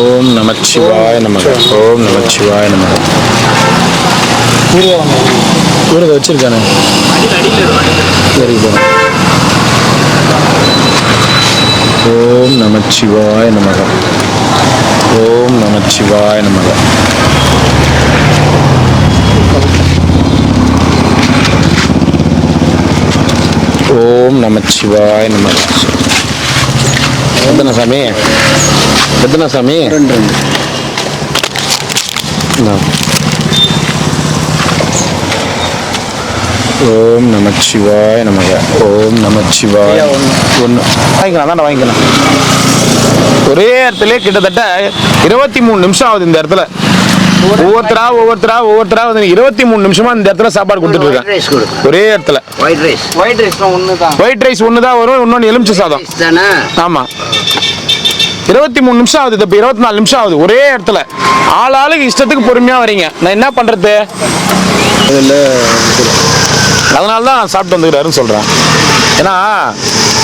ஓம் நமச்சிவாய நமக. ஓம் நமச்சிவாய நமக. ஊறுகாய் வச்சிருக்கானே, சரி போகிறேன். ஓம் நமச்சிவாய நமக. ஓம் நமச்சிவாய நமக. ஓம் நமச்சிவாய நமக. எத்தனை சாமி? எத்தனை சாமி? 2. ஓம் நமச்சிவாய நமக. ஓம் நமச்சிவாய. ஒன்று வாங்கிக்கலாம், தானே வாங்கிக்கலாம். ஒரே இடத்துல கிட்டத்தட்ட 23 நிமிஷம் ஆகுது இந்த இடத்துல. ஒவ்வொருத்தரா 23 நிமிஷமா இந்த இடத்துல சாப்பாடு கொடுத்துட்டு இருக்கேன். ஒரே இடத்துல ஒயிட் ரைஸ் ஒன்று தான் வரும், இன்னொன்று எலுமிச்சை சாதம். ஆமா, 23 நிமிஷம் ஆகுது. இப்போ 24 நிமிஷம் ஆகுது ஒரே இடத்துல. ஆளுக்கு இஷ்டத்துக்கு பொறுமையா வரீங்க, நான் என்ன பண்றது? அதனால தான் சாப்பிட்டு வந்துக்கிறாருன்னு சொல்றேன். ஏன்னா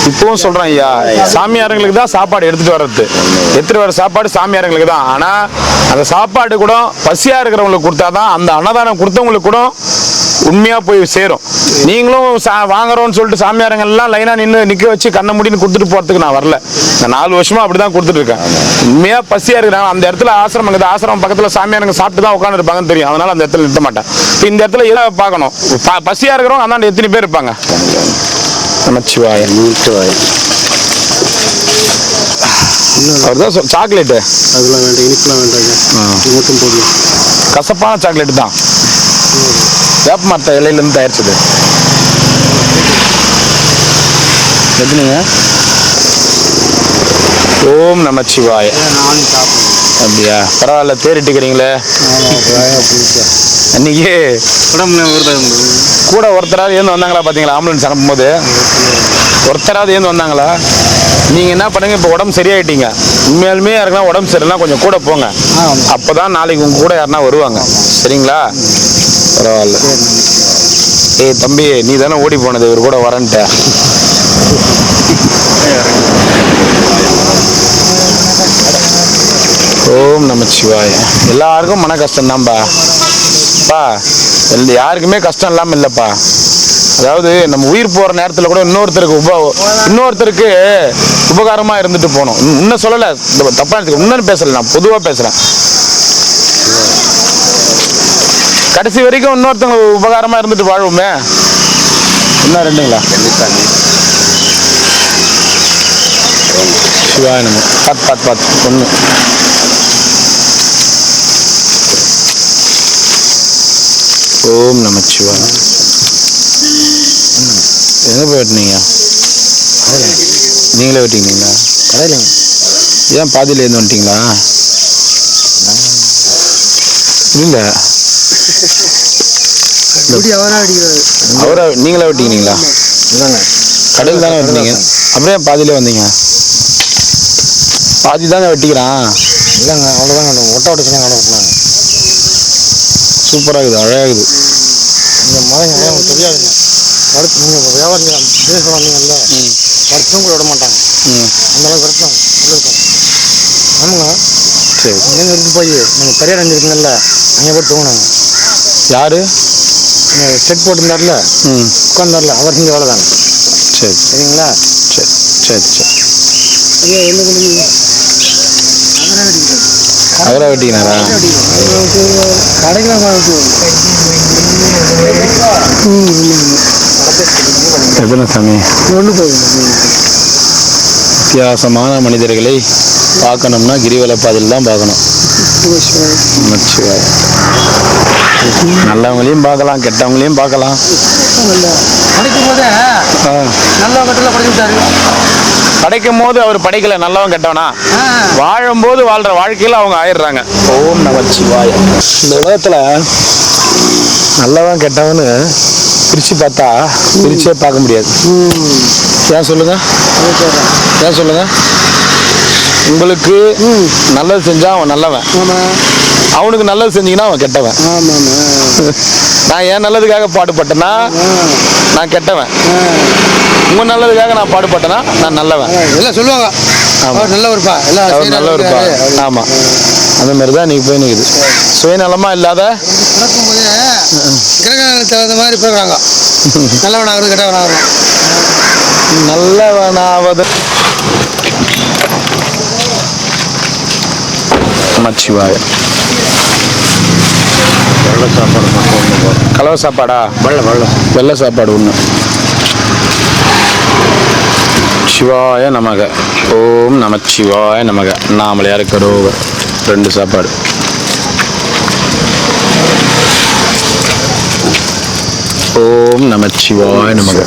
இப்பவும் சொல்றேன் ஐயா, சாமியாரங்களுக்கு தான் சாப்பாடு எடுத்துட்டு வர சாப்பாடு சாமியாரங்களுக்கு தான். ஆனா அந்த சாப்பாடு கூட பசியா இருக்கிறவங்களுக்கு கொடுத்தாதான், அந்த அன்னதானம் கொடுத்தவங்களுக்கு கூட உண்மையா போய் சேரும். நீங்களும் வாங்குறோம்னு சொல்லிட்டு சாமியாரங்க எல்லாம் லைனா நிக்க வச்சு கண்ண முடின்னு கொடுத்துட்டு போறதுக்கு நான் வரல. நான் 4 வருஷமா அப்படிதான் கொடுத்துட்டு இருக்கேன். உண்மையா பசியா இருக்கிறாங்க அந்த இடத்துல. ஆசிரமம் பக்கத்துல சாமியாரங்க சாப்பிட்டு தான் உட்காந்து இருப்பாங்கன்னு தெரியும், அதனால அந்த இடத்துல நிறுத்த மாட்டேன். இந்த இடத்துல எதை பார்க்கணும்? பசியா இருக்கிறவங்க அந்தாண்ட எத்தனை பேர் இருப்பாங்க? நமச்சிவாய. அவர்தான் சாக்லேட்டு அதெல்லாம் வேண்டாம், இனிப்புலாம் வேண்டாங்க, மட்டும் போடலாம். கசப்பான சாக்லேட்டு தான், வேப்ப மரத்த இலையிலேருந்து தயாரிச்சது. எதுனுங்க? ஓம் நமச்சிவாய. அப்படியா, பரவாயில்ல, தேறிட்டுக்கிறீங்களே. அன்னைக்கு கூட ஒருத்தராவது ஏந்து வந்தாங்களா பார்த்தீங்களா? ஆம்புலன்ஸ் அனுப்பும்போது ஒருத்தராவது ஏந்து வந்தாங்களா? நீங்கள் என்ன பண்ணுங்க, இப்போ உடம்பு சரியாயிட்டீங்க. உண்மையாலுமே யாருக்குன்னா உடம்பு சரியில்லைனா கொஞ்சம் கூட போங்க, அப்போதான் நாளைக்கு உங்க கூட யாருன்னா வருவாங்க. சரிங்களா? பரவாயில்ல. ஏய் தம்பி, நீ தானே ஓடி போனது இவர் கூட வரன்ட்ட. ஓம் நமச்சிவாய. எல்லாருக்கும் மன கஷ்டம் தான்ப்பா. பா யாருக்குமே கஷ்டம் இல்லாமல் இல்லைப்பா. அதாவது நம்ம உயிர் போகிற நேரத்தில் கூட இன்னொருத்தருக்கு உபகாரமாக இருந்துட்டு போகணும். இன்னும் சொல்லலை, தப்பாக எடுத்துக்க, இன்னும் பேசலை, நான் பொதுவாக பேசுகிறேன். கடைசி வரைக்கும் இன்னொருத்தவங்க உபகாரமாக இருந்துட்டு வாழ்வோமே. என்ன ரெண்டுங்களா? சிவாய நம்ம பார்த்து ஒன்று. ஓம் நமச்சிவாய. எங்கே போய் வெட்டினீங்க? நீங்களே வெட்டிங்களா? கடையில். ஏன் பாதியிலேருந்து வந்துட்டீங்களா? இல்லை, அவரை நீங்களே வெட்டிக்கிறீங்களா? இல்லைங்க, கடையில் தானே வெட்டினீங்க. அப்படியே பாதியிலே வந்தீங்க? பாதி தாங்க வெட்டிக்கிறான். இல்லைங்க, அவ்வளோதாங்க. ஒட்ட ஒட்டச்சுனா அவ்வளோ வெட்டினாங்க. சூப்பராக இருக்குது, அழகாகுது. இந்த மதங்க உங்களுக்கு தெரியாதுங்க. படுத்து நீங்கள் வியாபாரம் பிஸ்னஸ் வந்தீங்கல்ல, படுத்தும் கூட விட மாட்டாங்க. அந்தளவுக்கு வெட்டினாங்க. ஆமாங்க. சரி, நீங்கள் எடுத்து போய் நம்ம பெரியார் அஞ்சிருக்குங்கல்ல, அங்கே போய் தூங்கினாங்க. யாரு? செட் போட்டிருந்தார்ல, உட்காந்தார்ல, அவர் செஞ்ச வேலை தாங்க. சரி சரிங்களா? சரி சரி சரி. அவராக வெட்டிக்கினாரா? எத்தனை சாமி? வித்தியாசமான மனிதர்களை பார்க்கணும்னா கிரிவலப்பாதையில் தான் பார்க்கணும். நல்லவங்களையும் பார்க்கலாம், கெட்டவங்களையும் பார்க்கலாம். படைக்கும் போது அவர் படைக்கல நல்லவன் கெட்டவனா, வாழும்போது வாழ்ற வாழ்க்கையில அவங்க ஆயிடுறாங்க. ஓம் நமச்சிவாய. இந்த உலகத்துல நல்லவன் கெட்டவன்னு பிரிச்சு பார்த்தா பிரிச்சே பார்க்க முடியாது. ஏன் சொல்லுங்க? ஏன் சொல்லுங்க? உங்களுக்கு நல்லது செஞ்சா அவன் நல்லவன், அவனுக்கு நல்லது செஞ்சீங்கன்னா அவன் கெட்டவன். நான் என் நல்லதுக்காக பாடுபட்டேன்னா நான் கெட்டவன், உங்க நல்லதுக்காக நான் பாடுபட்டேன்னா நான் நல்லவன். எல்லாம் சொல்லுவாங்க அவர் நல்லவர்ப்பா, அவர் நல்லவர்ப்பா. ஆமா, அந்த மாதிரி தான் நீங்க போய் நிற்குது. சுயநலமா இல்லாத கிரகங்களுக்கு தகுந்த மாதிரி போகிறாங்க. நல்லவனாகிறது கெட்டவனாகிறது. நல்லவனாவது நமச்சிவாய. வெள்ளை சாப்பாடு மட்டும் ஒன்று. கலவை சாப்பாடா? வெள்ளை சாப்பாடு ஒன்று. சிவாய நமக. ஓம் நமச்சிவாய நமக. நாமளையார் கரோவர் 2 சாப்பாடு. ஓம் நமச்சிவாய நமக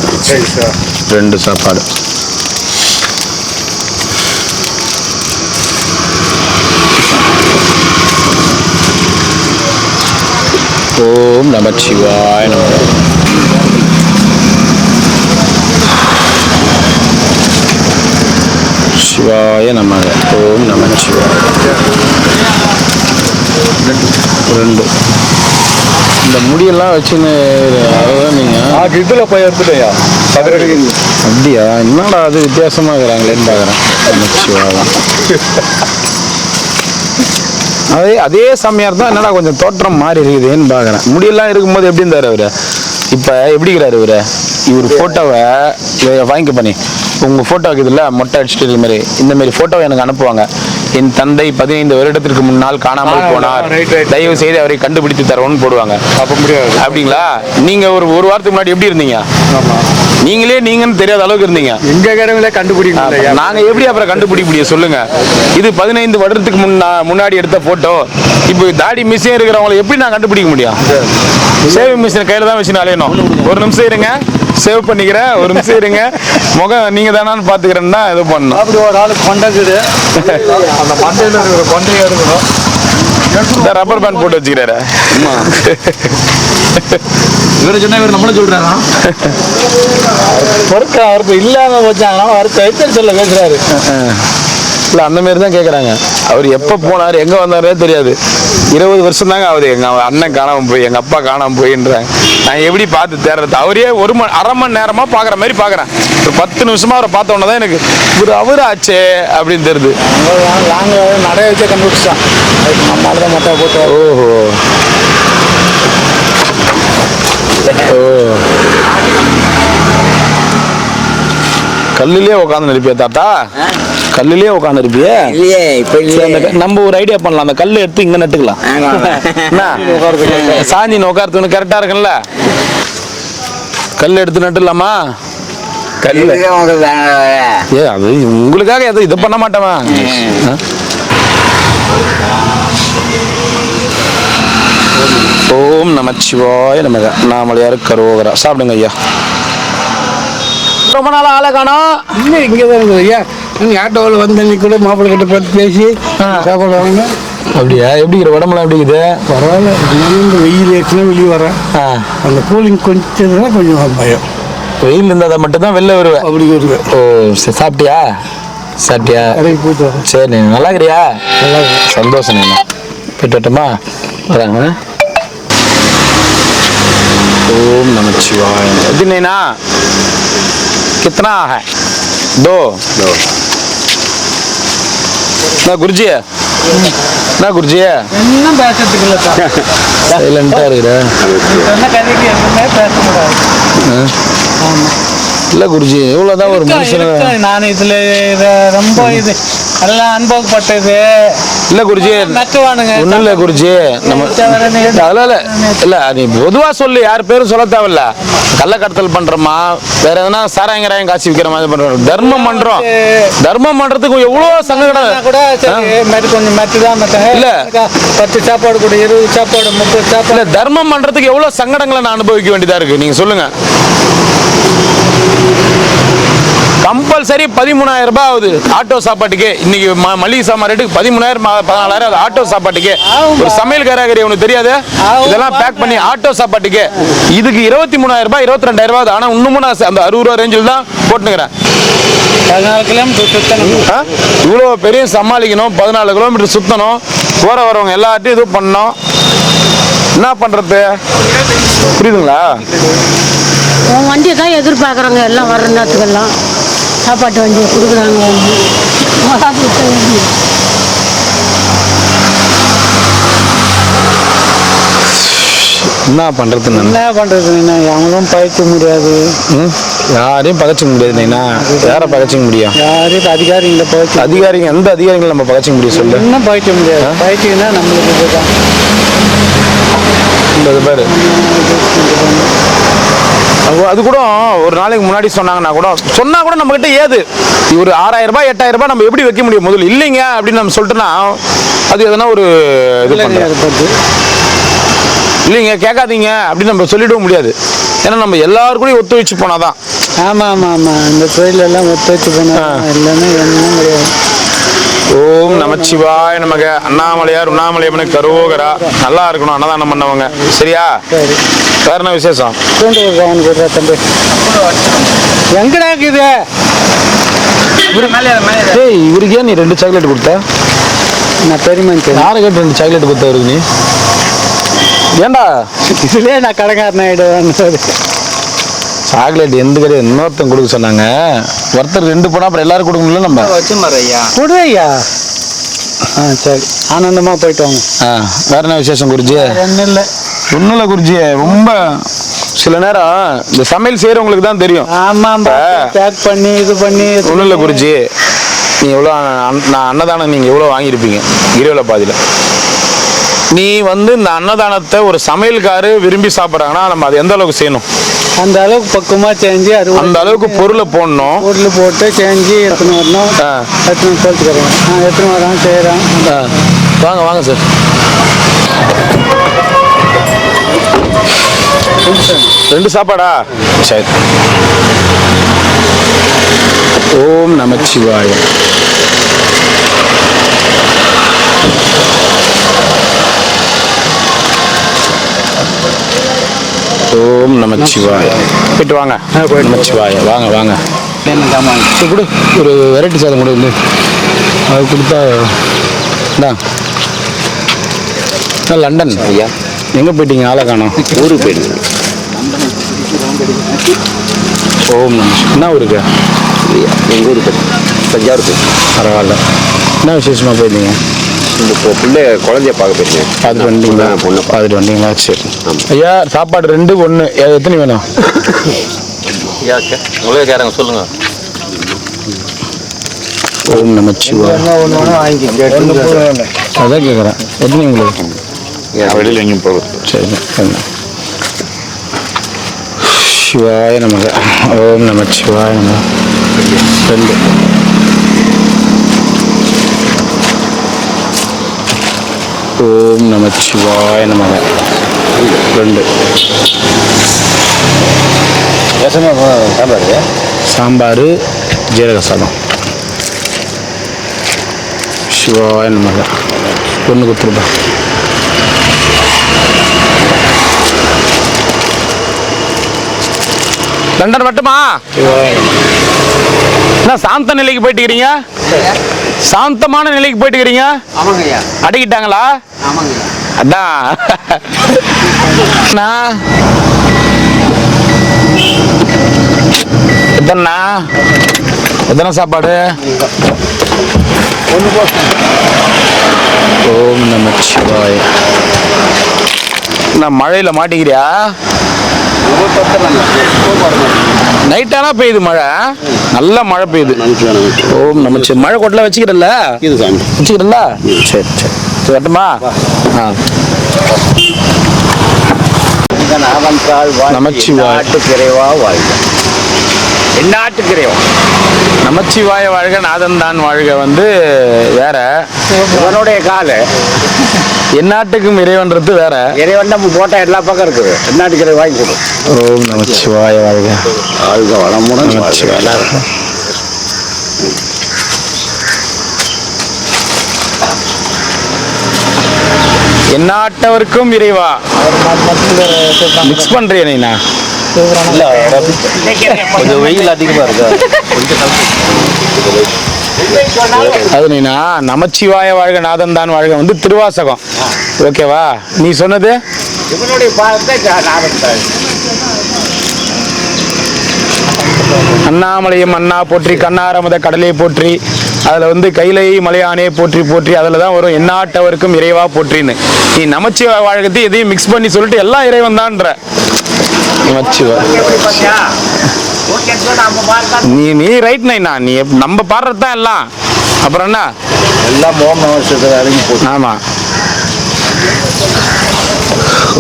2 சாப்பாடு. ஓம் நமச்சிவாய நமக. சிவாய நமக. ஓம் நமச்சிவாய. 2. இந்த முடியெல்லாம் வச்சுன்னு அதான் நீங்கள் இதில் போய் எடுத்துட்டேயா? அப்படியா? என்னடா அது வித்தியாசமாக இருக்கிறாங்களேன்னு பார்க்குறேன். நமச்சிவாயம். அதே சமயம் தான் என்னடா கொஞ்சம் தோற்றம் மாறி இருக்குதுன்னு பார்க்குறேன். முடியெல்லாம் இருக்கும்போது எப்படி இருந்தார் அவர்? இப்போ எப்படி இருக்கிறாரு இவர் ஃபோட்டோவை வாங்கிக்க பண்ணி உங்கள் ஃபோட்டோ இருக்குதுல்ல, மொட்டை அடிச்சுட்டு இந்த மாதிரி ஃபோட்டோவை எனக்கு அனுப்புவாங்க. என் தந்தை 15 வருடத்திற்கு முன்னால் காணாமல் போனார், தயவு செய்து அவரை கண்டுபிடித்து தரோன்னு போடுவாங்க. அப்போ முடியாது. அப்படிங்களா? நீங்கள் ஒரு வாரத்துக்கு முன்னாடி எப்படி இருந்தீங்க? நீங்கன்னு தெரியாத அளவுக்கு இருந்தீங்க. எங்க கடவுளே கண்டுபிடிக்க நாங்கள் எப்படி அப்புறம் கண்டுபிடிக்க முடியும் சொல்லுங்க? இது 15 வருடத்துக்கு முன்னாடி எடுத்த ஃபோட்டோ. இப்போ தாடி மிஷின் இருக்கிறவங்களை எப்படி நான் கண்டுபிடிக்க முடியும்? சேவிங் மிஷின் கையில் தான் வச்சு அலையணும். ஒரு நிமிஷம் இருங்க, சேவ் பண்ணிக்கிறேன், ஒரு நிமிஷம் இருங்க, முகம் நீங்கள் தானான்னு பார்த்துக்கிறேன்னா இது பண்ணணும். அப்படி ஒரு ஆள் கொண்டக்குது, அந்த மண்டையில் இருக்கிற கொண்டையை எடுக்கணும். இந்த ரப்பர் பேண்ட் போட்டு வச்சுக்கிறாரு. இவரை சொன்னா இவர் நம்மளும் சொல்றாரா? ஒர்க் அவருக்கு இல்லாமல் வச்சாங்கன்னா அவருக்கு எத்தனை சொல்ல பேசுறாரு. இல்லை அந்த மாதிரி தான் கேட்குறாங்க. அவர் எப்போ போனார் எங்கே வந்தாரே தெரியாது. 20 வருஷம் தாங்க ஆகுது எங்கள் அண்ணன் காணாமல் போய், எங்கள் அப்பா காணாமல் போயின்றாங்க. நான் எப்படி பார்த்து தேடுறது? அவரே அரை மணி நேரமாக பார்க்குற மாதிரி பார்க்குறேன். ஒரு 10 நிமிஷமாக அவரை பார்த்த உடனே தான் எனக்கு அவர் ஆச்சே அப்படின்னு தெரியுது. நாங்கள் நிறைய வச்சே கண்டுபிடிச்சோம். நம்மளால தான் மொட்டை போட்டு. ஓஹோ ஓ கல்லுலயே உட்காந்து இருப்பியா தாத்தா? கல்லுலயே உட்காந்து இருப்பியே? இல்லையே இப்போ இல்லையே. நம்ம ஒரு ஐடியா பண்ணலாம். அந்த கல்லை எடுத்து இங்க நட்டுக்கலாம். சாஞ்சி உட்காரத்துன்னு கரெக்டா இருக்குல்ல? கல் எடுத்து நட்டுலாமா? கல்லு ஏ அது உங்களுக்காக எதுவும் இதை பண்ண மாட்டேமா? ஓம் நமச்சிவாய நமக. அண்ணாமலையார் கரோகரா. சாப்பிடுங்க ஐயா. ரொம்ப நாள் ஆளை காணோம். இல்லை இங்கே தான் இருக்குது ஐயா. ஆட்டோவில் வந்து அன்னைக்கு கூட மாப்பிள்ளை கிட்ட பார்த்து பேசி சாப்பாடு வாங்க. அப்படியா? எப்படி உடம்புலாம் எப்படி இருக்குது? பரவாயில்ல. இந்த வெயில் ஏற்றுனா வெளியே வரேன். அந்த கூலிங் கொஞ்சம் கொஞ்சம் பயம். வெயில் இருந்தால் மட்டும்தான் வெளில வருவேன். அப்படி வருவேன். ஓ சரி. சாப்பிட்டியா? சாப்பிட்டியா? கடைக்கு போயிட்டு வரேன். சரி நீ நல்லா இருக்கிறியா? நல்லா சந்தோஷம். நீ போயிட்டு வரட்டுமா? வராங்க. ओम नमः शिवाय। दिन ना कितना है? दो ना गुरुजी है ना गुरुजी है என்ன பேசுறதுக்கு இல்லை சார். சைலண்டா இருக்கிற என்ன கதைக்கு எதுவுமே பேச முடியாது. இல்ல குருஜி இவ்வளவுதான் ஒரு மனுஷன். நான் இதுல ரொம்ப இது எல்லாம் அனுபவப்பட்டது இல்ல குருஜி. ஒண்ணும் இல்ல குருஜி. நம்ம அதனால இல்ல நீ பொதுவா சொல்லு. யார் பேரும் சொல்ல தேவையில்ல. கள்ளக்கடத்தல் பண்றோமா, வேற எதனா சாராயங்கராயம் காட்சி விற்கிற மாதிரி பண்றோம். தர்மம் பண்றோம். தர்மம் பண்றதுக்கு எவ்வளவு சங்கடம் கூட கொஞ்சம் மெட்டுதான் இல்ல. 10 சாப்பாடு கூட 20 சாப்பாடு 30 சாப்பாடு. இல்ல தர்மம் பண்றதுக்கு எவ்வளவு சங்கடங்களை நான் அனுபவிக்க வேண்டியதா இருக்கு. நீங்க சொல்லுங்க. கம்பல்சரி 13,000 ரூபாய் ஆகுது ஆட்டோ சாப்பாட்டுக்கு. இன்னைக்கு மளிகை சாமான் ரேட்டுக்கு 13,000 14,000 ஆட்டோ சாப்பாட்டுக்கு. ஒரு சமையல் காராகரி உனக்கு தெரியாது? இதெல்லாம் பேக் பண்ணி ஆட்டோ சாப்பாட்டுக்கு இதுக்கு 23,000 ரூபாய் 22,000 ரூபாய். ஆனா இன்னமும் நான் அந்த 60 ரூபா ரேஞ்சில் தான் போட்டுக்கிறேன். 14 கிலோமீட்டர் சுத்தணும். இவ்வளோ பெரிய சமாளிக்கணும். 14 கிலோமீட்டர் சுத்தணும். போற வரவங்க எல்லார்ட்டையும் இது பண்ணணும். என்ன பண்றது? புரியுதுங்களா? உன் வண்டியை தான் எதிர்பார்க்குறாங்க எல்லாம் வர்ற நேரத்துக்கெல்லாம். சாப்பாட்டு வண்டியை கொடுக்குறாங்க. என்ன பண்றது? என்ன பண்றது? அவங்களும் பகைக்க முடியாது. யாரையும் பகைச்சிக்க முடியாது. நீனா யாரை பகைச்சிக்க முடியும்? யாரையும் அதிகாரிகளை பகைக்க. அதிகாரிங்க எந்த அதிகாரிகளை நம்ம பகைச்சிக்க முடியும் சொல்லு? இன்னும் பகைக்க முடியாது. பகைச்சிங்கன்னா நம்மளுக்கு இதுதான். பாரு அது கூட ஒரு நாளைக்கு முன்னாடி சொன்னாங்கன்னா கூட சொன்னா கூட நம்ம கிட்ட ஏது ஒரு 6,000 ரூபாய் 8,000 ரூபாய் நம்ம எப்படி வைக்க முடியும்? முதல்ல இல்லைங்க அப்படின்னு நம்ம சொல்லிட்டோம்னா அது எதனா ஒரு இது இல்லைங்க கேட்காதீங்க அப்படின்னு நம்ம சொல்லிடவும் முடியாது. ஏன்னா நம்ம எல்லாருக்கூடயும் ஒத்துழைச்சு போனாதான். ஆமா ஆமா ஆமா. இந்த தொழில் எல்லாம் ஒத்துழைச்சு போனா எல்லாமே ஒன்றும் கிடையாது. ஓம் நமச்சிவாய நமக. அண்ணாமலையார் உண்ணாமலையம்மனுக்கு கரோகரா. நல்லா இருக்கணும் அன்னதானம் பண்ணவங்க. சரியா? வேற என்ன விசேஷம்? எங்கடா இருக்குது? இவருக்கு ஏன் நீ 2 சாக்லேட் கொடுத்த? நான் பெரியமன் யாரை கேட்டு 2 சாக்லேட் கொடுத்தவருக்கு நீ? ஏண்டா இதுலயே நான் கடைக்காரன் ஆயிடுவேன். சாக்லேட் எந்த கிடையாது. இன்னொருத்தன் கொடுக்க சொன்னாங்க. ஒருத்தர் 2 போனா அப்புறம் எல்லாரும் கொடுக்க முடியல. நம்ம கொடு ஐயா. சரி ஆனந்தமா போயிட்டு வாங்க. வேற என்ன விசேஷம் குருஜி? ஒன்றும் இல்லை. ஒன்றும் இல்லை குருஜி. ரொம்ப சில நேரம் இந்த சமையல் செய்யறவங்களுக்கு தான் தெரியும். ஆமா பேக் பண்ணி இது பண்ணி. ஒன்றும் இல்லை குருஜி. நீ எவ்வளோ நான் அன்னதானம் நீங்கள் எவ்வளோ வாங்கியிருப்பீங்க கிரிவல பாதியில்? நீ வந்து இந்த அன்னதானத்தை ஒரு சமையல்காரு விரும்பி சாப்பிட்றாங்கன்னா நம்ம அது எந்த அளவுக்கு செய்யணும்? அந்த அளவுக்கு பக்குவமாக செஞ்சு அது அந்த அளவுக்கு பொருளை போடணும். பொருள் போட்டு செஞ்சு எடுத்துன்னு வரணும். எடுத்துன்னு போட்டுக்கிறேன். எடுத்துன்னு வரோம் செய்கிறேன். வாங்க வாங்க சார். ரெண்டு சாப்பாடா? சரி. ஓம் நமச்சிவாய. ஓம் நமச்சிவாய. போயிட்டு வாங்க. நமச்சிவாய. வாங்க வாங்க. கொடு ஒரு வெரைட்டி சாதம் கொடு. அது கொடுத்தா லண்டன் ஐயா எங்கே போயிட்டீங்க? ஆளை காணோம். ஊருக்கு போயிடுங்க. ஓம் நம. என்ன ஊருக்கு? எங்கள் ஊருக்கு தஞ்சாவூர் போய். பரவாயில்ல. என்ன விசேஷமாக போயிருந்தீங்க? இப்போ பிள்ளை குழந்தைய பார்க்க போயிருக்கேன். பார்த்துட்டு வந்தீங்களா? பொண்ணு பார்த்துட்டு வந்தீங்களா? சரி ஐயா, சாப்பாடு 2 1 எத்தனை வேணும்? உங்களே கேட்குறாங்க, சொல்லுங்க. ஓம் நமச்சிவாய. அதான் கேட்குறேன், எத்தனை உங்களுக்கு? வெளியில் எங்கேயும் போகுது. சரி சிவாய நமக. ஓம் நமச்சிவாய நமக. 2. ஓம் நமச்சிவாய நமக. 2. சாம்பார் ஜீரக சாதம். சிவாய நமக. 1 கொடுத்துருப்பா. லண்டன் மட்டுமா? என்ன சாந்த நிலைக்கு போயிட்டு இருக்கிறீங்க? சாந்தமான நிலைக்கு போயிட்டு இருக்கிறீங்க? ஆமாங்கய்யா. அடக்கிட்டாங்களா? ஆமாங்கய்யா. அதான் எத்தனை சாப்பாடு? ஓம் நமச்சிவாய. நான் மழையில் மாட்டிக்கிறியா? நைட்டானா பெய்யுது மழை, நல்ல மழை பெய்யுது. ஓம் நமச்சி. மழை கொட்டில் வச்சுக்கிறல்ல? வச்சுக்கிறல்ல? சரி சரி சரி வரட்டுமா? நமச்சிவாய. நமச்சிவாய வாழ்க, நாதன் தான் வாழ்க வந்து வேற, இவனுடைய காலு எந்நாட்டுக்கும் இறைவன்றது வேற. இறைவன் நம்ம போட்டா எல்லா பக்கம் இருக்குது. எந்நாட்டுக்கு வாங்கி கொடு. ஓம் நமச்சிவாய வாழ்க. வாழ்க வளமுடன். எந்நாட்டவருக்கும் இறைவா. மிக்ஸ் பண்றியா நீனா? கொஞ்சம் வெயில் அதிகமா இருக்கு. அது நீனா நமச்சிவாய வாழ்க, நாதன் தான் வாழ்க வந்து திருவாசகம். ஓகேவா? நீ சொன்னது இவனுடைய பாதத்தை அண்ணாமலையும் அண்ணா போற்றி, கண்ணாரமுத கடலை போற்றி, அதில் வந்து கைலை மலையானே போற்றி போற்றி, அதில் தான் வரும் எந்நாட்டவருக்கும் இறைவா போற்றின்னு. நீ நமச்சிவாய வாழ்கத்தை எதையும் மிக்ஸ் பண்ணி சொல்லிட்டு எல்லாம் இறைவன் தான்ற. நமச்சிவாய நீ ரைட் நைனா, நீ நம்ம பாடுறது தான் எல்லாம். அப்புறம் என்ன எல்லாம் ஓம் நம சிவாய. ஆமா.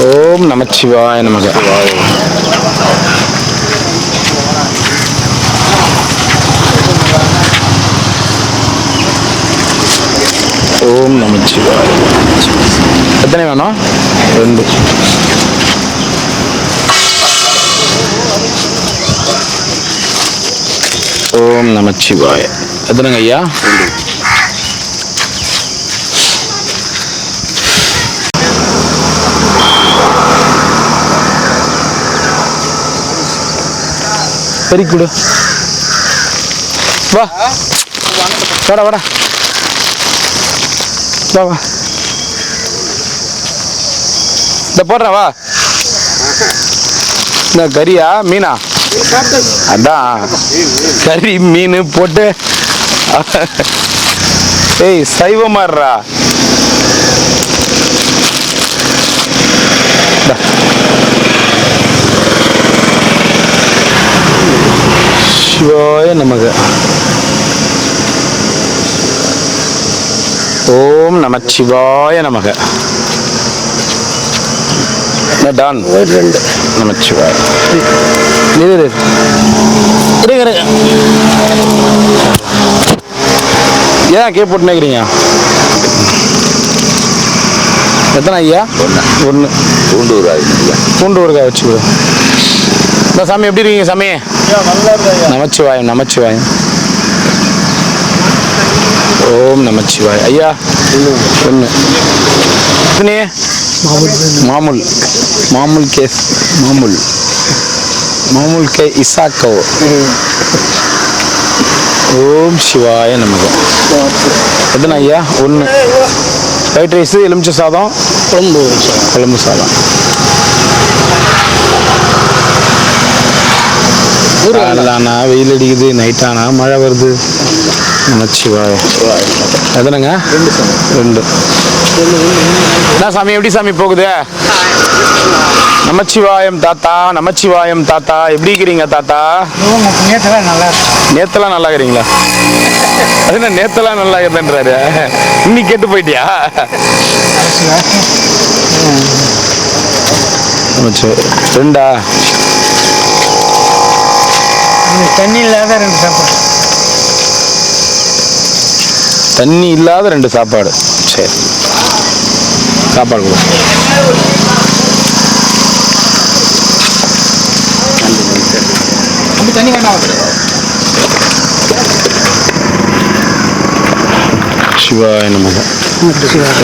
ஓம் நமச்சிவாய நமக. ஓம் நமச்சிவாய. எத்தனை வேணும்? 2. ஓம் நமச்சிவாய. எத்தனைங்க ஐயா? சரி கொடு. வா வாடா வாடா வா வா. இந்த போடுறேன் வா. இந்த கறியா மீனா? அதான் கறி மீன் போட்டு. ஏய் சைவமாடுறா. சிவாய நமக. ஓம் நமச்சிவாய நமக. டான். 2 நமச்சிவாய. ஏன் கே போட்டு நினைக்கிறீங்க? எத்தனை ஐயா? 1. பூண்டு ஊறுகாய் வச்சு கொடு. இந்த சாமி எப்படி இருக்கீங்க சாமி? நமச்சிவாயம் நமச்சிவாயம். ஓம் நமச்சிவாய். ஐயா 1. மாமூல் மாமூல் கேஸ் மாமூல் கே இசாக்கோ. ஓம் சிவாய நமக. எத்தனை ஐயா? 1 ஒயிட் ரைஸ், எலுமிச்சை சாதம், குழம்பு சாதம். காலைலானா வெயில் அடிக்குது, நைட்டானா மழை வருது. நமச்சிவாய. எத்தனைங்க? 2. என்ன சாமி, எப்படி சாமி போகுது? நமச்சிவாயம் தாத்தா, நமச்சிவாயம் தாத்தா. எப்படி இருக்கிறீங்க தாத்தா? நேத்தெல்லாம் நல்லா இருக்கிறீங்களா? அது என்ன நேத்தெல்லாம் நல்லா இருக்குன்றாரு, இன்னைக்கு கேட்டு போயிட்டியா? ரெண்டா? தண்ணி இல்லாத 2 சாப்பாடு. தண்ணி இல்லாத 2 சாப்பாடு. சரி, சாப்பாடு கொடு. தண்ணி வேண்டாம். சிவாய நமக.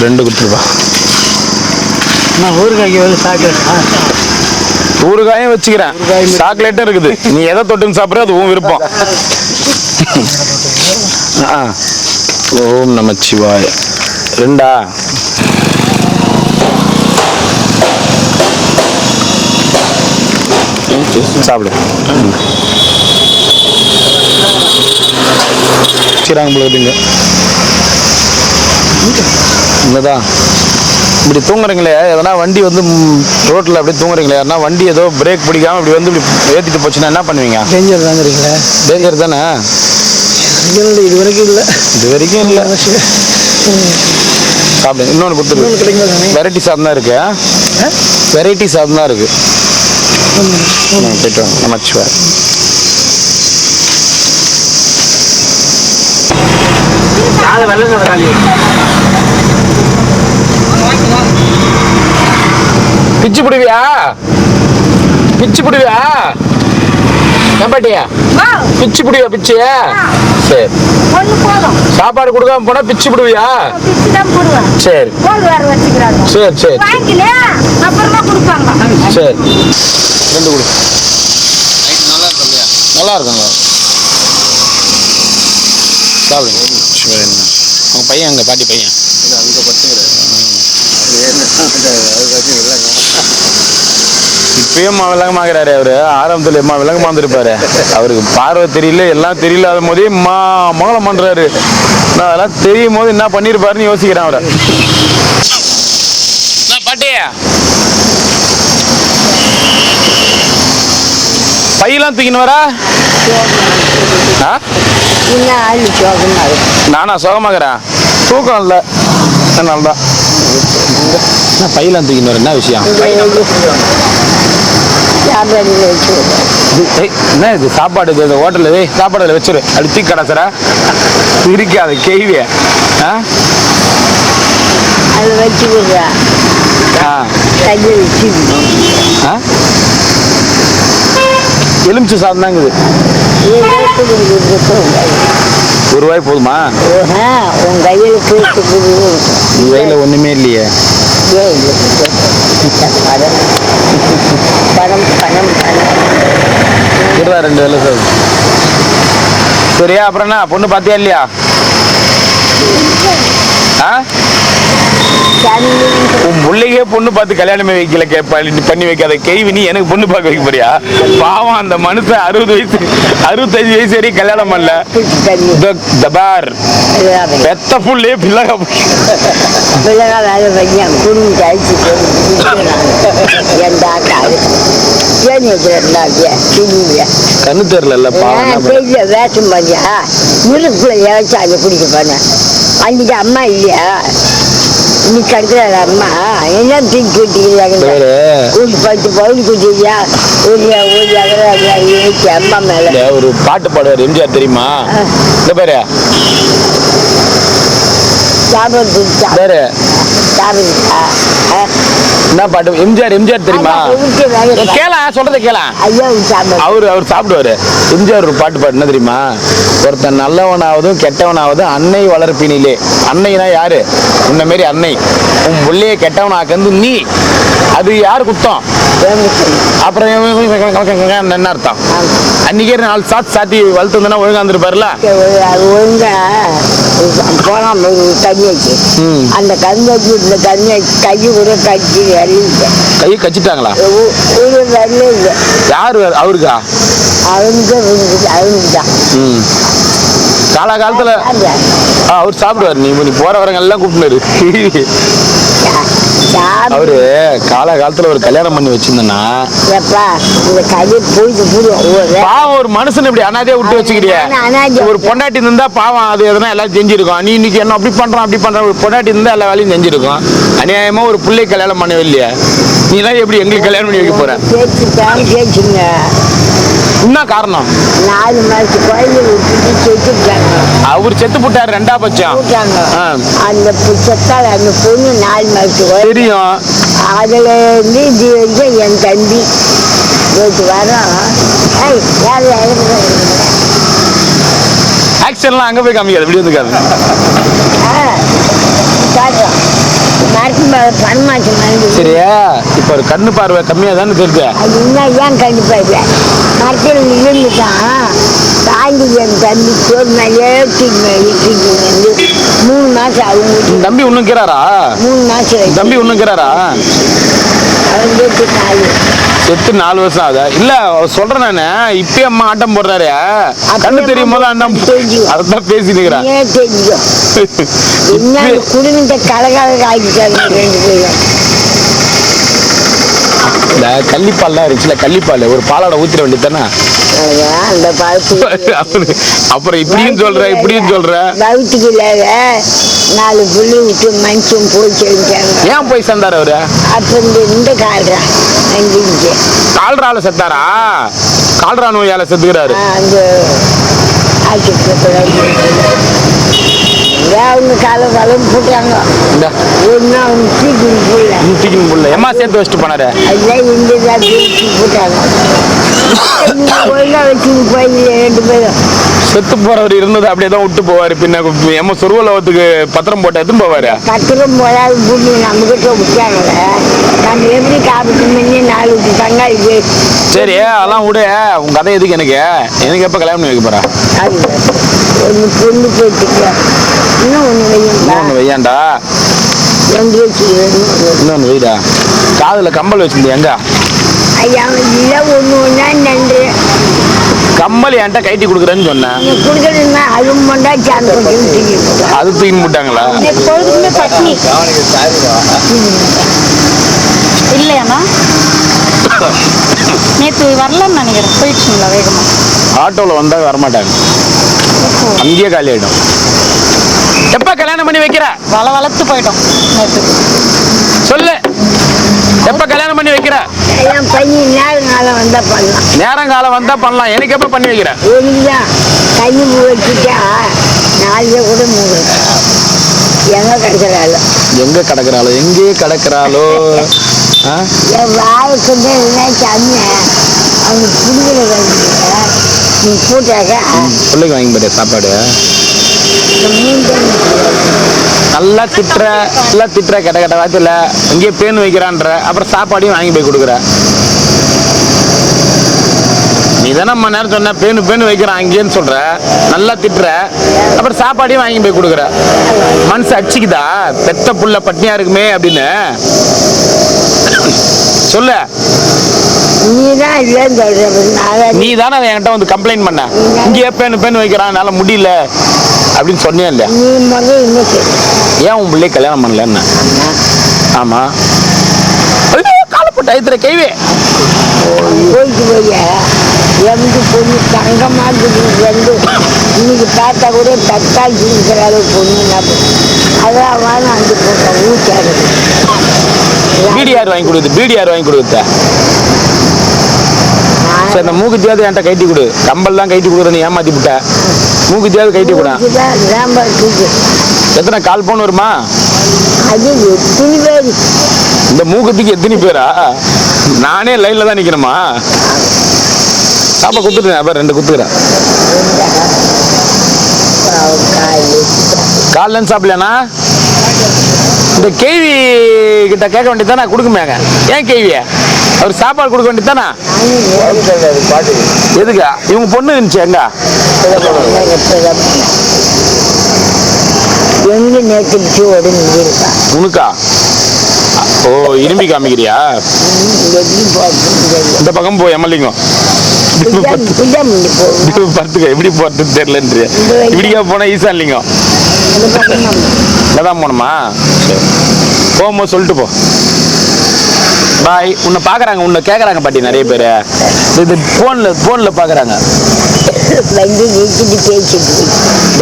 2 கொடுத்துருப்பா. நான் ஊறுகாய்க்கு வந்து சாப்பிட்டேன். ஊறுகாயும் வச்சுக்கிறேன், சாக்லேட்டும் இருக்குது. நீ எதை தொட்டுன்னு சாப்பிட்ற அது உன் விருப்பம். ஓம் நமச்சிவாய. 2 சாப்பிடு. சீராங்க போடுங்க. உண்மைதான். இப்படி தூங்குறீங்களே, எதனா வண்டி வந்து ரோட்டில் அப்படியே தூங்குறீங்களே, யாருன்னா வண்டி ஏதோ பிரேக் பிடிக்காமல் இப்படி வந்து இப்படி ஏற்றிட்டு போச்சுன்னா என்ன பண்ணுவீங்க? டேஞ்சர் தாங்கிறீங்களா? டேஞ்சர் தானே. இது வரைக்கும் இல்லை. இது வரைக்கும் இல்லை. சாப்பிடுங்க. இன்னொன்று கொடுத்துருக்கு. வெரைட்டி சாதம் தான் இருக்கு. வெரைட்டி சாதம் தான் இருக்கு. போயிட்டு வாங்க. நமச்சிவாய். பிச்சு பிடிவியா? பிச்சு பிடிவியா? நம்பாட்டியா? பிச்சு பிடிவியா? பிச்சு. சரி, சாப்பாடு கொடுக்காம போனா பிச்சு பிடுவியா? சரி சரி சரி சரி. 2 கொடு. நல்லா இருக்குங்க. சாப்பிடுங்க. உங்க பையன் அங்க, பாட்டி பையன் இப்பயும் விளங்கமாகிறாரு அவரு. ஆரம்பத்துல விளங்கமா இருப்பாரு. அவருக்கு பார்வை தெரியல, எல்லாம் தெரியலாத போதே மங்களம் பண்றாரு. நான் அதெல்லாம் தெரியும் போது என்ன பண்ணிருப்பாருன்னு யோசிக்கிறேன் அவரை. பாட்டி பையெல்லாம் தூக்கின்னு வரா? நானா சோகமாகிறேன்? தூக்கம் இல்லை, அதனால்தான். பையெல்லாம் தூக்கின்னு வர என்ன விஷயம்? என்ன இது சாப்பாடு? இது ஹோட்டலில் சாப்பாடு வச்சிரு. அப்படி தூக்கி கடைசரா இருக்காது கேள்விய. எலுமிச்சை சாதம் தாங்குது. ₹1 போதுமா? உன் கையில் உன் கையில் ஒண்ணுமே இல்லையே. பணம் பணம் பணம். 2 வேலை சார். சரியா? அப்புறம் என்ன பொண்ணு பார்த்தியா இல்லையா? உன் பிள்ளைக்கே பொண்ணு பார்த்து கல்யாணமே வைக்கல, பண்ணி வைக்காத கேள்வி நீ எனக்கு பொண்ணு பார்க்க வைக்க போறியா? பாவம் அந்த மனுஷன் 65 வயசு வரைக்கும் கல்யாணம் பண்ணல. பெத்த புள்ளே பிள்ளைங்க வேலை பண்ணி குடும்பம் கழிச்சு கண்ணு தெரியல. வேஷம் பண்ணியா முருக்குள்ள ஏதாச்சும் அதை குடிக்க போனேன். அன்னைக்கு அம்மா இல்லையா? இன்னைக்கு கிடைக்கிற அம்மா என்ன தூக்கி குட்டிக்கிறாங்க. ஒரு 10 பவுன் குட்டியா? ஒரு அம்மா மேல ஒரு பாட்டு பாடுவார் எம்ஜிஆர், தெரியுமா? இந்த பேரு பேரு என்ன பாட்டு? எம்ஜிஆர் தெரியுமா? கேளா, சொல்றத கேளா. அவர் சாப்பிடுவாரு. எம்ஜிஆர் ஒரு பாட்டு பாடு என்ன தெரியுமா? ஒருத்தன் நல்லவனாவதும் கெட்டவனாவதும் அன்னை வளர்ப்பினிலே. அன்னைனா யாரு? உன்ன மாரி அன்னை. உன் பிள்ளைய கெட்டவனாக்கந்து நீ, அது யாரு குத்தம்? அப்புறம் என்ன அர்த்தம்? அன்னைக்கே 4 சாத்தி வளர்த்து வந்தா ஒழுங்கா இருந்திருப்பாருல. அது ஒழுங்கா போலாம் தண்ணி வச்சு அந்த கண்ணி வச்சு இந்த தண்ணி வச்சு கை கூட கட்சி வரல. கை கச்சிட்டாங்களா? ஒரு வரல இல்லை. யாரு அவருக்கா? அவனுக்கு தான். காலகாலத்துல அவர் சாப்பிடுவாரு. நீ போற வரங்க எல்லாம் கூப்பிட்டுனாரு. அவரு காலகாலத்துல ஒரு கல்யாணம் பண்ணி வச்சிருந்தா பாவம். ஒரு மனுஷன் இப்படி அனாதையா விட்டு வச்சுக்கிறியா? ஒரு பொண்டாட்டி இருந்தா பாவம் அது எதனா எல்லாம் செஞ்சிருக்கும். நீ இன்னைக்கு என்ன அப்படி பண்றான் ஒரு பொண்டாட்டி இருந்தா எல்லா வேலையும் செஞ்சிருக்கும். அநியாயமா ஒரு பிள்ளை கல்யாணம் பண்ணவே இல்லையா? நீ எல்லாம் எப்படி எங்களுக்கு கல்யாணம் பண்ணி வைக்க போற? என்ன காரணம்? 4 மாசம் குழந்தை அவர் செத்து போட்டாரு 2ஆம் பட்சம். அந்த செத்தால் அந்த பொண்ணு 4 மாசம் தெரியும். அதுல இருந்து இது வரைக்கும் என் தம்பி வரோம். ஆக்ஷன்லாம் அங்க போய் காமிக்காது, இப்படி வந்து காமி. சரியா? இப்ப ஒரு கண்ணு பார்வை கம்மியா தானே தெரியுது. அது இன்னும் ஏன் கண்ணு பார்வை மரத்தில் இருந்துட்டான். தாண்டி என் தம்பி சோறு மேலே வந்து 3 மாசம் ஆகும். தம்பி ஒண்ணும் இருக்கிறாரா? 3 மாசம் தம்பி ஒண்ணும் இருக்கிறாரா? அவன் செத்து 4 வருஷம் ஆகுதா? இல்ல சொல்றேன் நானு. இப்பயே அம்மா ஆட்டம் போடுறாரு. கண்ணு தெரியும் போது அண்ணன் அதான் பேசி நிக்கிறேன். என்ன குடும்பத்தை கலகால ஆகிட்டாங்க 2 பேரும். இந்த கள்ளிப்பால்லாம் இருந்துச்சுல, கள்ளிப்பால் ஒரு பாலாட ஊத்திர வேண்டியதானே? அந்த அப்புறம் இப்படியும் சொல்ற இப்படியும் சொல்ற. வவுத்துக்கு இல்லாத 4 புள்ளி விட்டு மனுஷன் போய் சேர்ந்தாங்க. ஏன் போய் சேர்ந்தாரு அவரு? அப்ப இந்த கால்ரா அங்கிருந்து கால்ரால செத்தாரா? கால்ரா நோயால செத்துக்கிறாரு. அந்த அவங்க காலம் போட்டாங்க. ஒன்னு அவங்க தூக்கின்னு புள்ள எம்மா சேர்த்து வச்சுட்டு போனாரு. அதெல்லாம் இந்த போட்டாங்க. வச்சு போய் 2 பேரும் செத்து போறவர் இருந்தது அப்படியே தான் விட்டு போவாரு. பின்ன எம்ம சொருவலவத்துக்கு பத்திரம் போட்டு எடுத்து போவாரு. பத்திரம் போடாது புண்ணி நம்ம கிட்ட விட்டாங்க. நம்ம எப்படி காப்பிட்டு பண்ணி 4 தங்காளி. சரி அதெல்லாம் விடு. உங்க கதை எதுக்கு? எனக்கு எப்ப கல்யாணம் பண்ணி வைக்க போறா? அது ஒன்று பொண்ணு போயிட்டு இன்னும் ஒன்று வையாண்டா. இன்னொன்னு வைடா. காதுல கம்பல் வச்சிருந்தேன் எங்க? ஐயா இல்லை ஒன்று ஒன்றா நன்று கம்மல் என்கிட்ட கைட்டி கொடுக்குறேன்னு சொன்னேன். கொடுக்குறதுன்னா அதுவும் பண்ணா அது தூக்கி போட்டாங்களா? எப்பொழுதுமே பட்னி இல்லையாண்ணா? நேற்று வரலன்னு நினைக்கிறேன். போயிடுச்சுங்களா வேகமா? ஆட்டோவில் வந்தால் வரமாட்டாங்க, அங்கேயே காலி ஆகிடும். எப்போ கல்யாணம் பண்ணி வைக்கிற? வளர்த்து போயிட்டோம் நேற்று. சொல்லு, எப்போ கல்யாணம் பண்ணி வைக்கிற? நேரங்காலம் வந்தால் பண்ணலாம். நேரங்காலம் வந்தால் பண்ணலாம். எனக்கு எப்போ பண்ணி வைக்கிற? ஒன்றுதான் கண்ணி பூ வச்சுட்டா 4 கூட மூணு எங்கே கிடக்கிறாளோ. எங்கே கிடக்கிறாளோ? எங்கே கிடக்கிறாளோ? என் வாய்க்கு சாமி அவங்க புடுகிற நீ போட்டாக்க பிள்ளைக்கு வாங்கி போட்டேன் சாப்பாடு. நல்லா திட்டுற கெட்ட கெட்ட வார்த்தையில் இங்கேயே பேன் வைக்கிறான்ற. அப்புறம் சாப்பாடையும் வாங்கி போய் கொடுக்குற. நீ தானே மணி நேரம் சொன்ன பேனு வைக்கிறான் அங்கேன்னு சொல்ற. நல்லா திட்டுற, அப்புறம் சாப்பாடையும் வாங்கி போய் கொடுக்குற. மனசு அடிச்சுக்குதா? பெத்த புள்ள பட்னியா இருக்குமே அப்படின்னு சொல்ல. நீ தானே என்கிட்ட வந்து கம்ப்ளைண்ட் பண்ண, இங்கேயே பேனு வைக்கிறான் என்னால முடியல அப்படின்னு சொன்னியா இல்லையா? ஏன் உன் பிள்ளை கல்யாணம் பண்ணலன்னு? ஆமா, காலப்பட்ட ஐத்திர கைவே போயிட்டு போய் எந்த பொண்ணு தங்கமாக வந்து இன்னைக்கு பார்த்தா கூட தக்காளி இருக்கிற அளவு பொண்ணு அதான் வாங்க அந்த போட்டோம் ஊற்றாரு. பீடி யார் வாங்கி கொடுக்குது? பீடி யார் வாங்கி கொடுக்குற? சரி, இந்த மூக்குத்தியாவது என்கிட்ட கைட்டி கொடு. கம்பல் தான் கைட்டி கொடுக்குற, நீ ஏமாத்தி விட்ட. மூக்குத்தியாவது கைட்டி கூட. எத்தனை கால் பவுன் வருமா? அது எத்தனை பேர்? இந்த மூக்குத்திக்கு எத்தனை பேரா? நானே லைன்ல தான் நிக்கணுமா? சாப்பா குத்துட்டேன், அப்புறம் 2 குத்துக்கிறேன். காலைல சாப்பிடலண்ணா? இந்த கேள்வி கிட்ட கேட்க வேண்டியதானே, கொடுக்குமேங்க. ஏன் கேள்விய அவர் சாப்பாடு கொடுக்க வேண்டியதானே? எதுக்கா இவங்க பொண்ணு இருந்துச்சு எங்க? எங்க நேற்று உடனே உனக்கா? ஓ, இரும்பி காமிக்கிறியா? இந்த பக்கம் போ எம்எல்ஏங்க. பத்துக்க எப்படி போறதுன்னு தெரியலன்றியா? இப்படியா போனா ஈஸா இல்லைங்க. இங்கதான் போகணுமா? சரி, போகும்போது சொல்லிட்டு போ. பாய். உன்னை பாக்குறாங்க, உன்னை கேக்குறாங்க பாட்டி நிறைய பேரு. இது போன்ல பாக்குறாங்க.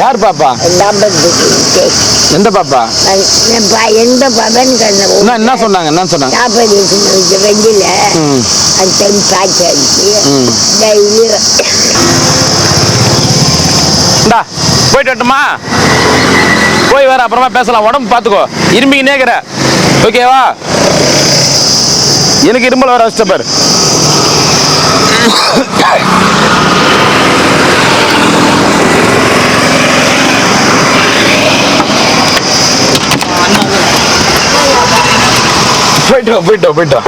யார் பாப்பா? எந்த பாப்பா? எந்த பாப்பான்னு என்ன சொன்னாங்க? என்ன சொன்னாங்க? வெண்டில போயிட்டு வரட்டுமா? போய் வேற அப்புறமா பேசலாம். உடம்பு பாத்துக்கோ, இரும்பிக்கு நேக்கிற. ஓகேவா? எனக்கு இரும்பல வர வச்ச பாரு. போயிட்டோம்.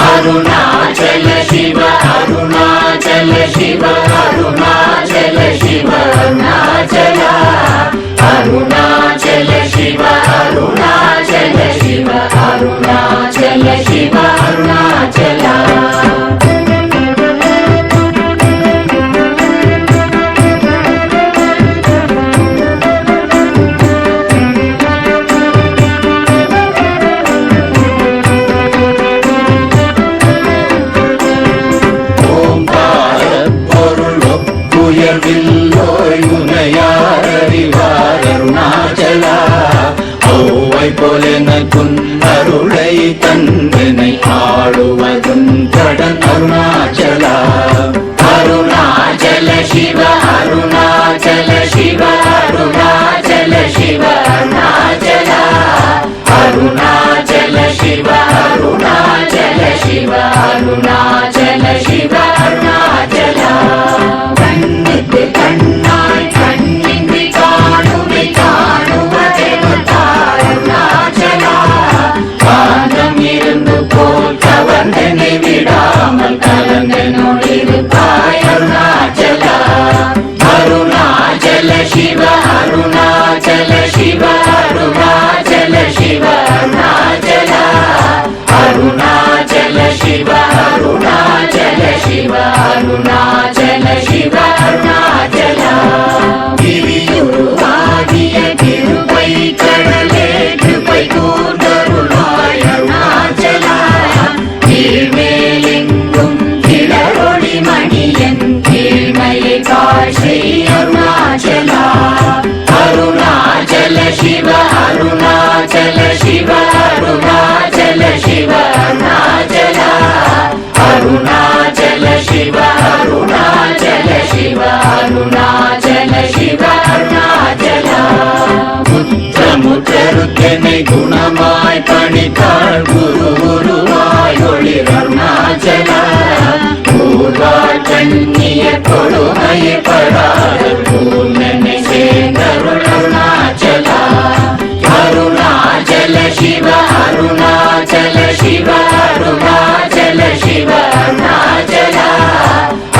அருணாச்சல சிவ அருணா शिव अरुणाचल शिव अरुणाचल अरुणाचल शिव अरुणाचल शिव अरुणाचल शिव अरुणाचल அருணாச்சலா ஔவை போலென குன்னருளை தந்தனை ஆடுவதும் கடன் அருணாச்சலா அருணாச்சல சிவ அருணாச்சல சிவ அருணாச்சல சிவ அருணாச்சலா அருணாச்சல சிவ அருணாச்சல சிவ அருணாச்சல சிவ அருணாச்சலா கண்ணுக்கு கண்ணாய் கண்ணின்றி காணுமை காணுவதெருணாச்சலா காந்தம் இருந்து போல் கவர்ந்தனை விடாமல் கலந்தனோடிருப்பாய் அருணாச்சலா அருணாச்சல சிவ அருணாச்சல சிவ அருணாச்சல சிவ அருணாச்சலா அருணாச்சல சிவ அருணாச்சல சிவ அருணாச்சல சிவ அருணாச்சலா கிரியுருவாகிய கிருபை கடலே கிருபை கூர்ந்தருளாய் அருணாச்சலா கீழ்மேலெங்கும் கிளரொளி மணியன் கீழ்மையை காட்சி அருணாச்சலா அருணாச்சல சிவ அருணாச்சல சிவ அருணாச்சல சிவ அருணாச்சலா அருணாச்சல சிவ அருணாச்சல சிவ அருணாச்சல சிவ அருணாச்சலா முற்றமுற்றருக்கெனை குணமாய் பணித்தாள் குரு குருவாய் ஒளிர் அருணாச்சலா ஊர்வாழ் கண்ணிய கொடுமையை படாத பூர்ணனை சேர்ந்தருள் அருணாச்சலா அருணாச்சல சிவ அருணாச்சல சிவ அருணாச்சல சிவ அருணாச்சலா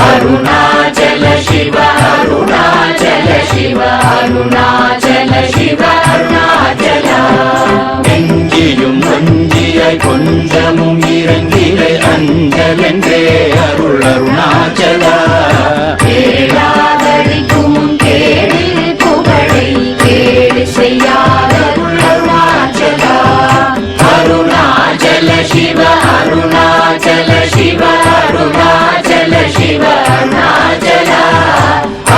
அருணாச்சல சிவ அருணாச்சல சிவ அருணாச்சல சிவ அருணாச்சலா நெஞ்சியும் வஞ்சியாய் கொஞ்சமும் இறங்கிலை அஞ்சலென்றே அருள் அருணாச்சலா கேளாதடிக்கும் கேடு புகழை கேடு செய்யாத அருணாச்சலா அருணாச்சல சிவ அருணாச்சல சிவ அருணாச்சல சிவ அருணாச்சலா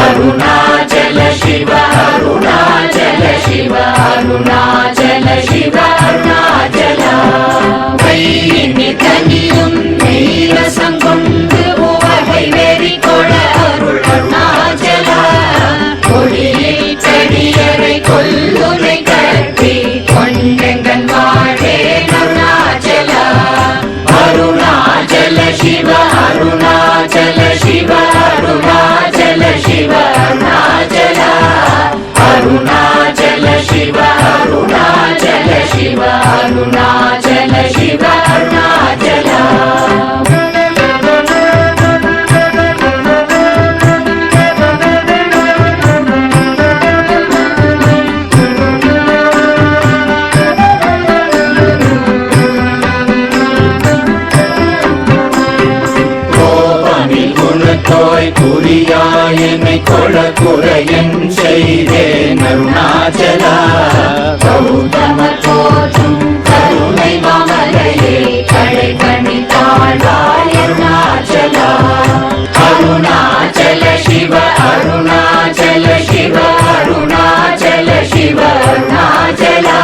அருணாச்சல சிவ அருணாச்சல சிவ அருணாச்சல சிவ அருணாச்சலா கையினி தனியும் நீரசம் கொண்டு உவகை வெறி கொள அருள் அருணாச்சலா கொடியில் கடியரை கொல்லுனை கட்டி கொண்டெங்கன் வாழே அருணாச்சலா அருணாச்சல சிவ அருணாச்சல சிவ அருணாச்சல சிவ அருணாச்சலா அருணாச்சல சிவ அருணாச்சல சிவ அருணாச்சல சிவ அருணாச்சலா குணத்தோய் குறியாயனை கொள குறையன் செய்தேன் அருணாச்சலா கௌதம போற்றும் கருணை மாமலையே கடை கணி தாழ்வாய் அருணாச்சலா அருணாச்சல சிவ அருணாச்சல சிவ அருணாச்சல சிவ அருணாச்சலா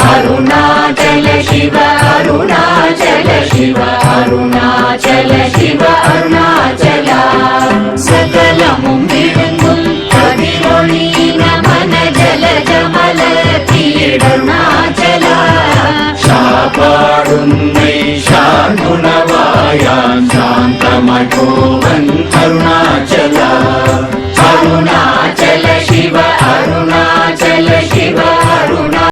அருணாச்சல சிவ அருணாச்சல சிவ அருணாச்சல சிவ அருணாச்சலா சகலமும் விழுங்கும் கதிரொளியின மன ஜலஜ மலர்த்தியருணாச்சலா சாப்பாடுன்னை சாந்துணவாயான் சாந்தமாய் போ